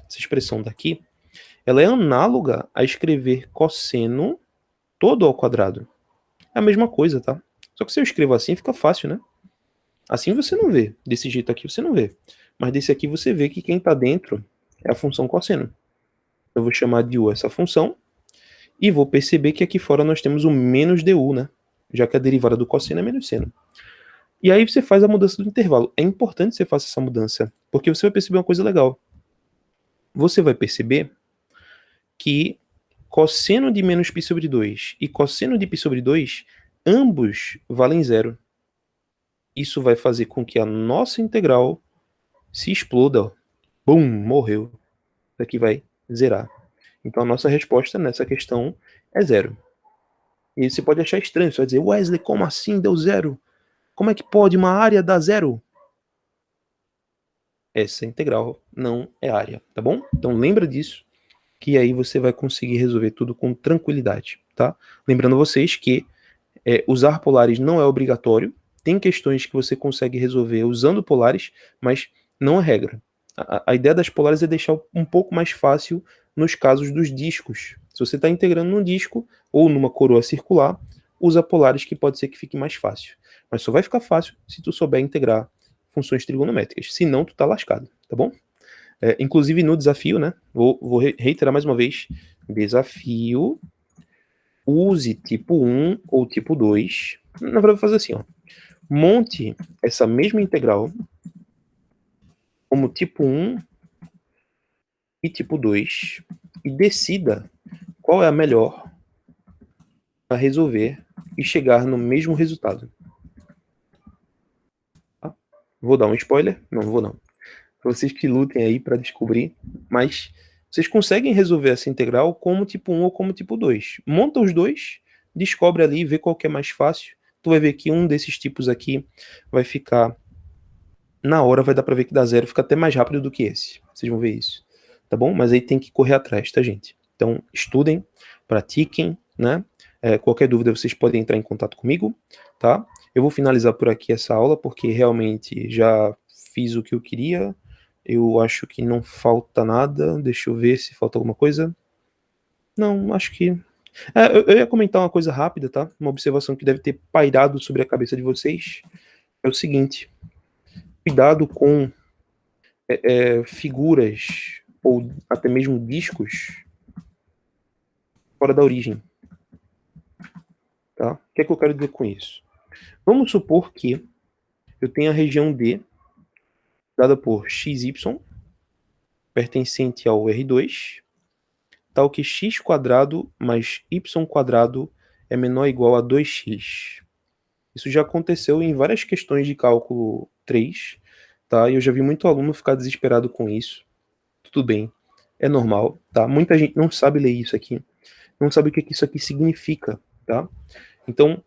essa expressão daqui, ela é análoga a escrever cosseno todo ao quadrado. É a mesma coisa, tá? Só que se eu escrevo assim, fica fácil, né? Assim você não vê. Desse jeito aqui você não vê. Mas desse aqui você vê que quem está dentro é a função cosseno. Eu vou chamar de U essa função. E vou perceber que aqui fora nós temos o menos du, né? Já que a derivada do cosseno é menos seno. E aí você faz a mudança do intervalo. É importante que você faça essa mudança, porque você vai perceber uma coisa legal. Você vai perceber que cosseno de menos π sobre 2 e cosseno de π sobre 2, ambos valem zero. Isso vai fazer com que a nossa integral se exploda. Ó. Bum, morreu. Isso aqui vai zerar. Então a nossa resposta nessa questão é zero. E você pode achar estranho, você vai dizer, Wesley, como assim deu zero? Como é que pode uma área dar zero? Essa integral não é área, tá bom? Então lembra disso, que aí você vai conseguir resolver tudo com tranquilidade, tá? Lembrando vocês que usar polares não é obrigatório, tem questões que você consegue resolver usando polares, mas não é regra. A ideia das polares é deixar um pouco mais fácil nos casos dos discos. Se você está integrando num disco ou numa coroa circular, usa polares que pode ser que fique mais fácil. Mas só vai ficar fácil se tu souber integrar funções trigonométricas. Se não, tu tá lascado, tá bom? Inclusive no desafio, né? Vou reiterar mais uma vez. Desafio, use tipo 1 ou tipo 2. Na verdade, eu vou fazer assim, ó. Monte essa mesma integral como tipo 1 e tipo 2 e decida qual é a melhor para resolver e chegar no mesmo resultado. Tá? Vou dar um spoiler? Não, não vou não. Vocês que lutem aí para descobrir, mas vocês conseguem resolver essa integral como tipo 1 ou como tipo 2. Monta os dois, descobre ali, vê qual que é mais fácil. Tu vai ver que um desses tipos aqui vai ficar na hora, vai dar para ver que dá zero, fica até mais rápido do que esse. Vocês vão ver isso, tá bom? Mas aí tem que correr atrás, tá, gente? Então, estudem, pratiquem, né? Qualquer dúvida vocês podem entrar em contato comigo, tá? Eu vou finalizar por aqui essa aula, porque realmente já fiz o que eu queria. Eu acho que não falta nada. Deixa eu ver se falta alguma coisa. Não, acho que. Eu ia comentar uma coisa rápida, tá? Uma observação que deve ter pairado sobre a cabeça de vocês. É o seguinte: cuidado com figuras ou até mesmo discos fora da origem. Tá? O que é que eu quero dizer com isso? Vamos supor que eu tenha a região D dada por xy, pertencente ao R2, tal que x² mais y² é menor ou igual a 2x. Isso já aconteceu em várias questões de cálculo 3, tá? E eu já vi muito aluno ficar desesperado com isso. Tudo bem, é normal, tá? Muita gente não sabe ler isso aqui, não sabe o que isso aqui significa, tá? Então,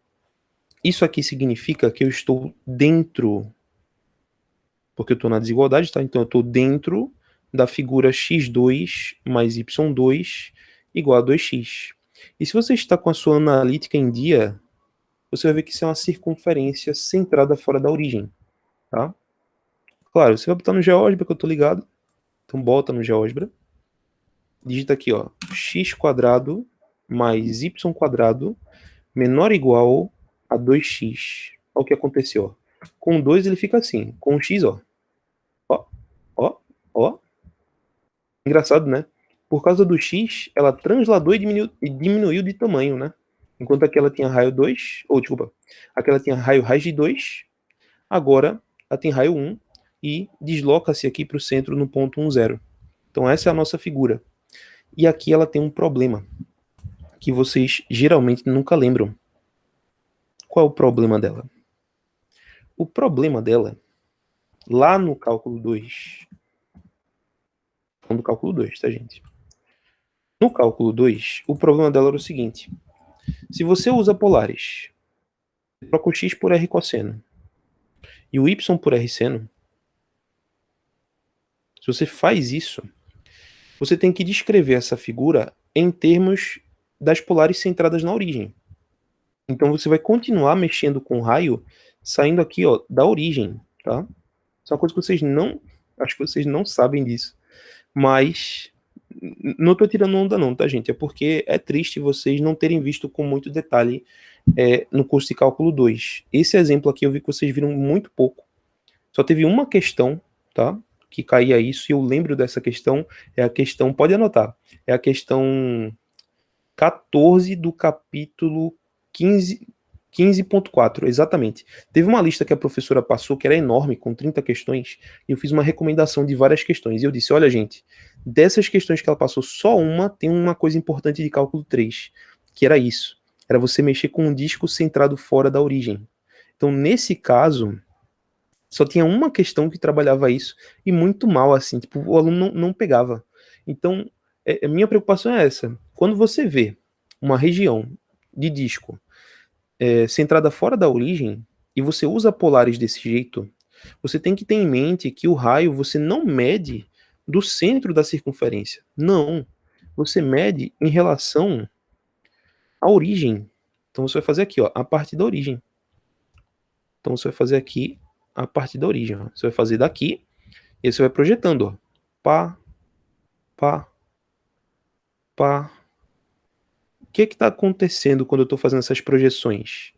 isso aqui significa que eu estou dentro, porque eu estou na desigualdade, tá? Então, eu estou dentro da figura x2 mais y2 igual a 2x. E se você está com a sua analítica em dia, você vai ver que isso é uma circunferência centrada fora da origem, tá? Claro, você vai botar no GeoGebra, que eu tô ligado. Então, bota no GeoGebra. Digita aqui, ó, x² mais y² menor ou igual a 2x. Olha o que aconteceu, ó. Com 2 ele fica assim, com x, ó. Ó, ó, ó. Engraçado, né? Por causa do x, ela transladou e diminuiu de tamanho, né? Enquanto aquela tinha raio 2, ou desculpa, aquela tinha raio raiz de 2, agora ela tem raio 1 e desloca-se aqui para o centro no ponto 1, 0. Então essa é a nossa figura. E aqui ela tem um problema que vocês geralmente nunca lembram. Qual é o problema dela? O problema dela, lá no cálculo 2, do cálculo 2, tá, gente? No cálculo 2, o problema dela era o seguinte: se você usa polares, troca o x por r cosseno e o y por r seno, se você faz isso, você tem que descrever essa figura em termos das polares centradas na origem. Então você vai continuar mexendo com o raio saindo aqui, ó, da origem, tá? Isso é uma coisa que vocês não, acho que vocês não sabem disso, mas não tô tirando onda não, tá, gente? É porque é triste vocês não terem visto com muito detalhe no curso de cálculo 2. Esse exemplo aqui eu vi que vocês viram muito pouco. Só teve uma questão, tá? Que caía isso, e eu lembro dessa questão, é a questão, pode anotar, é a questão 14 do capítulo 15.4, exatamente. Teve uma lista que a professora passou que era enorme, com 30 questões, e eu fiz uma recomendação de várias questões. E eu disse, olha, gente, dessas questões que ela passou, só uma tem uma coisa importante de cálculo 3, que era isso. Era você mexer com um disco centrado fora da origem. Então, nesse caso, Só tinha uma questão que trabalhava isso, e muito mal, assim, tipo, o aluno não pegava. Então, a minha preocupação é essa. Quando você vê uma região de disco centrada fora da origem, e você usa polares desse jeito, você tem que ter em mente que o raio você não mede do centro da circunferência. Não. Você mede em relação à origem. Então você vai fazer aqui, ó, a partir da origem. Então você vai fazer aqui a partir da origem. Ó. Você vai fazer daqui e aí você vai projetando, ó. Pá, pá, pá. O que está acontecendo quando eu estou fazendo essas projeções?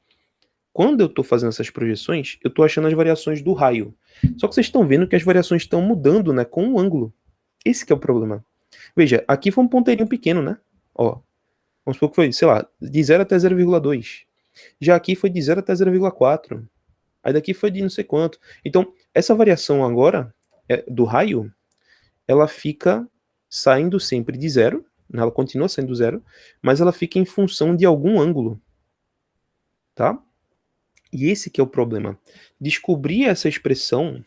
Quando eu estou fazendo essas projeções, eu estou achando as variações do raio. Só que vocês estão vendo que as variações estão mudando, né, com o ângulo. Esse que é o problema. Veja, aqui foi um ponteirinho pequeno, né? Ó, vamos supor que foi, sei lá, de 0 até 0,2. Já aqui foi de 0 até 0,4. Aí daqui foi de não sei quanto. Então, essa variação agora do raio, ela fica saindo sempre de zero, né? Ela continua saindo do zero, mas ela fica em função de algum ângulo, tá? E esse que é o problema. Descobrir essa expressão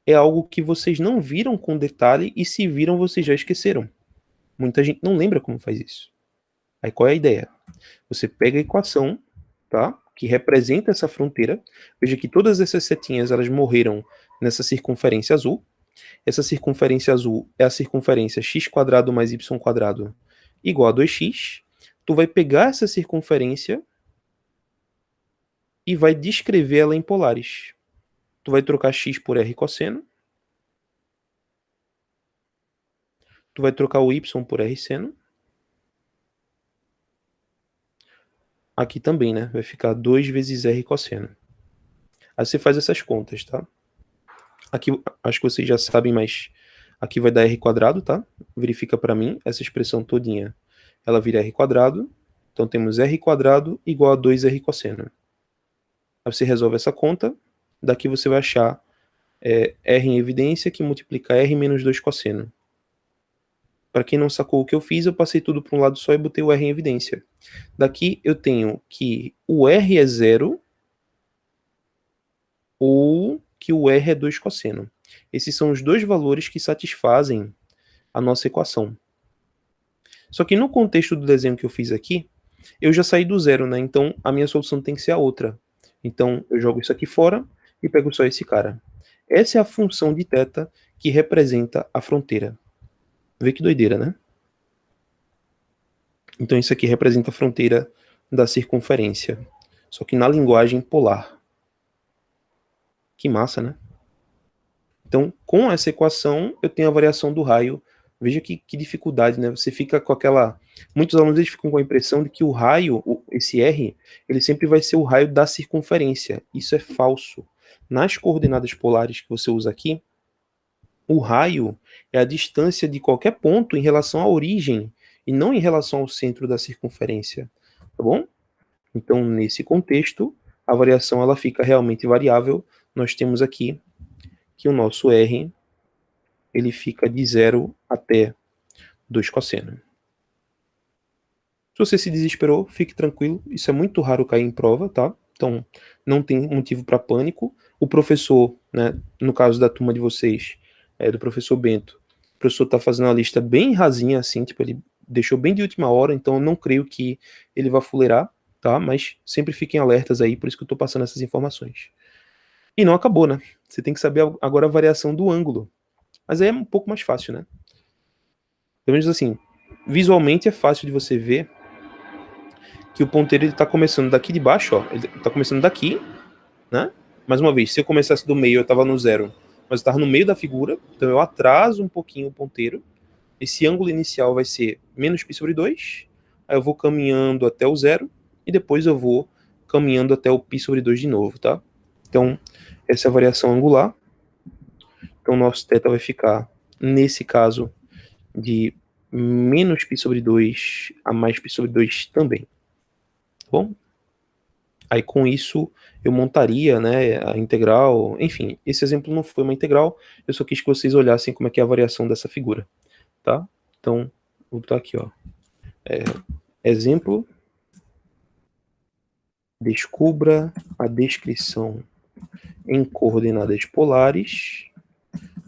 é algo que vocês não viram com detalhe e se viram vocês já esqueceram. Muita gente não lembra como faz isso. Aí qual é a ideia? Você pega a equação, tá? Que representa essa fronteira. Veja que todas essas setinhas elas morreram nessa circunferência azul. Essa circunferência azul é a circunferência x² mais y² igual a 2x. Tu vai pegar essa circunferência e vai descrever ela em polares. Tu vai trocar x por r cosseno. Tu vai trocar o y por r seno. Aqui também, né? Vai ficar 2 vezes r cosseno. Aí você faz essas contas, tá? Aqui, acho que vocês já sabem, mas aqui vai dar r², tá? Verifica para mim essa expressão todinha. Ela vira r². Então temos r² igual a 2r cosseno. Aí você resolve essa conta. Daqui você vai achar r em evidência que multiplica r menos 2 cosseno. Para quem não sacou o que eu fiz, eu passei tudo para um lado só e botei o r em evidência. Daqui eu tenho que o r é 0 ou que o r é 2 cosseno. Esses são os dois valores que satisfazem a nossa equação. Só que no contexto do desenho que eu fiz aqui, eu já saí do zero, né? Então a minha solução tem que ser a outra. Então eu jogo isso aqui fora e pego só esse cara. Essa é a função de θ que representa a fronteira. Vê que doideira, né? Então isso aqui representa a fronteira da circunferência. Só que na linguagem polar. Que massa, né? Então, com essa equação, eu tenho a variação do raio. Veja que dificuldade, né? Você fica com aquela... Muitos alunos eles ficam com a impressão de que o raio, esse R, ele sempre vai ser o raio da circunferência. Isso é falso. Nas coordenadas polares que você usa aqui, o raio é a distância de qualquer ponto em relação à origem e não em relação ao centro da circunferência. Tá bom? Então, nesse contexto, a variação ela fica realmente variável. Nós temos aqui que o nosso R ele fica de 0 até 2 cosseno. Se você se desesperou, fique tranquilo, isso é muito raro cair em prova, tá? Então, não tem motivo para pânico. O professor, né, no caso da turma de vocês, do professor Bento, o professor está fazendo uma lista bem rasinha, assim, tipo, ele deixou bem de última hora, então eu não creio que ele vá fuleirar, tá? Mas sempre fiquem alertas aí, por isso que eu estou passando essas informações. E não acabou, né? Você tem que saber agora a variação do ângulo. Mas aí é um pouco mais fácil, né? Pelo menos assim, visualmente é fácil de você ver que o ponteiro ele tá começando daqui de baixo, ó. Ele tá começando daqui, né? Mais uma vez, se eu começasse do meio, eu tava no zero, mas eu tava no meio da figura, então eu atraso um pouquinho o ponteiro. Esse ângulo inicial vai ser menos π sobre 2, aí eu vou caminhando até o zero, e depois eu vou caminhando até o π sobre 2 de novo, tá? Então, essa é a variação angular. Então, nosso θ vai ficar, nesse caso, de menos π sobre 2 a mais π sobre 2 também. Tá bom? Aí com isso eu montaria, né, a integral. Enfim, esse exemplo não foi uma integral, eu só quis que vocês olhassem como é que é a variação dessa figura, tá? Então, vou botar aqui, ó. Exemplo, descubra a descrição em coordenadas polares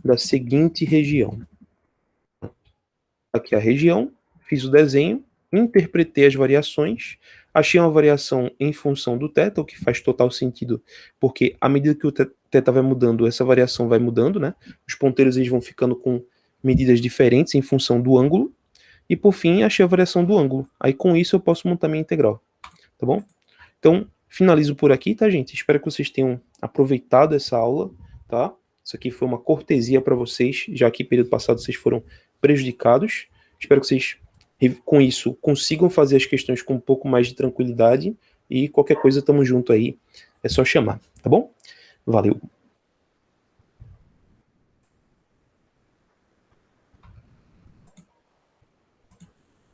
da seguinte região. Aqui a região, fiz o desenho, interpretei as variações, achei uma variação em função do θ, o que faz total sentido, porque à medida que o θ vai mudando, essa variação vai mudando, né? Os ponteiros eles vão ficando com medidas diferentes em função do ângulo, e por fim achei a variação do ângulo. Aí com isso eu posso montar minha integral, tá bom? Então, finalizo por aqui, tá, gente? Espero que vocês tenham aproveitado essa aula, tá? Isso aqui foi uma cortesia para vocês, já que período passado vocês foram prejudicados. Espero que vocês, com isso, consigam fazer as questões com um pouco mais de tranquilidade e qualquer coisa, tamo junto aí. É só chamar, tá bom? Valeu!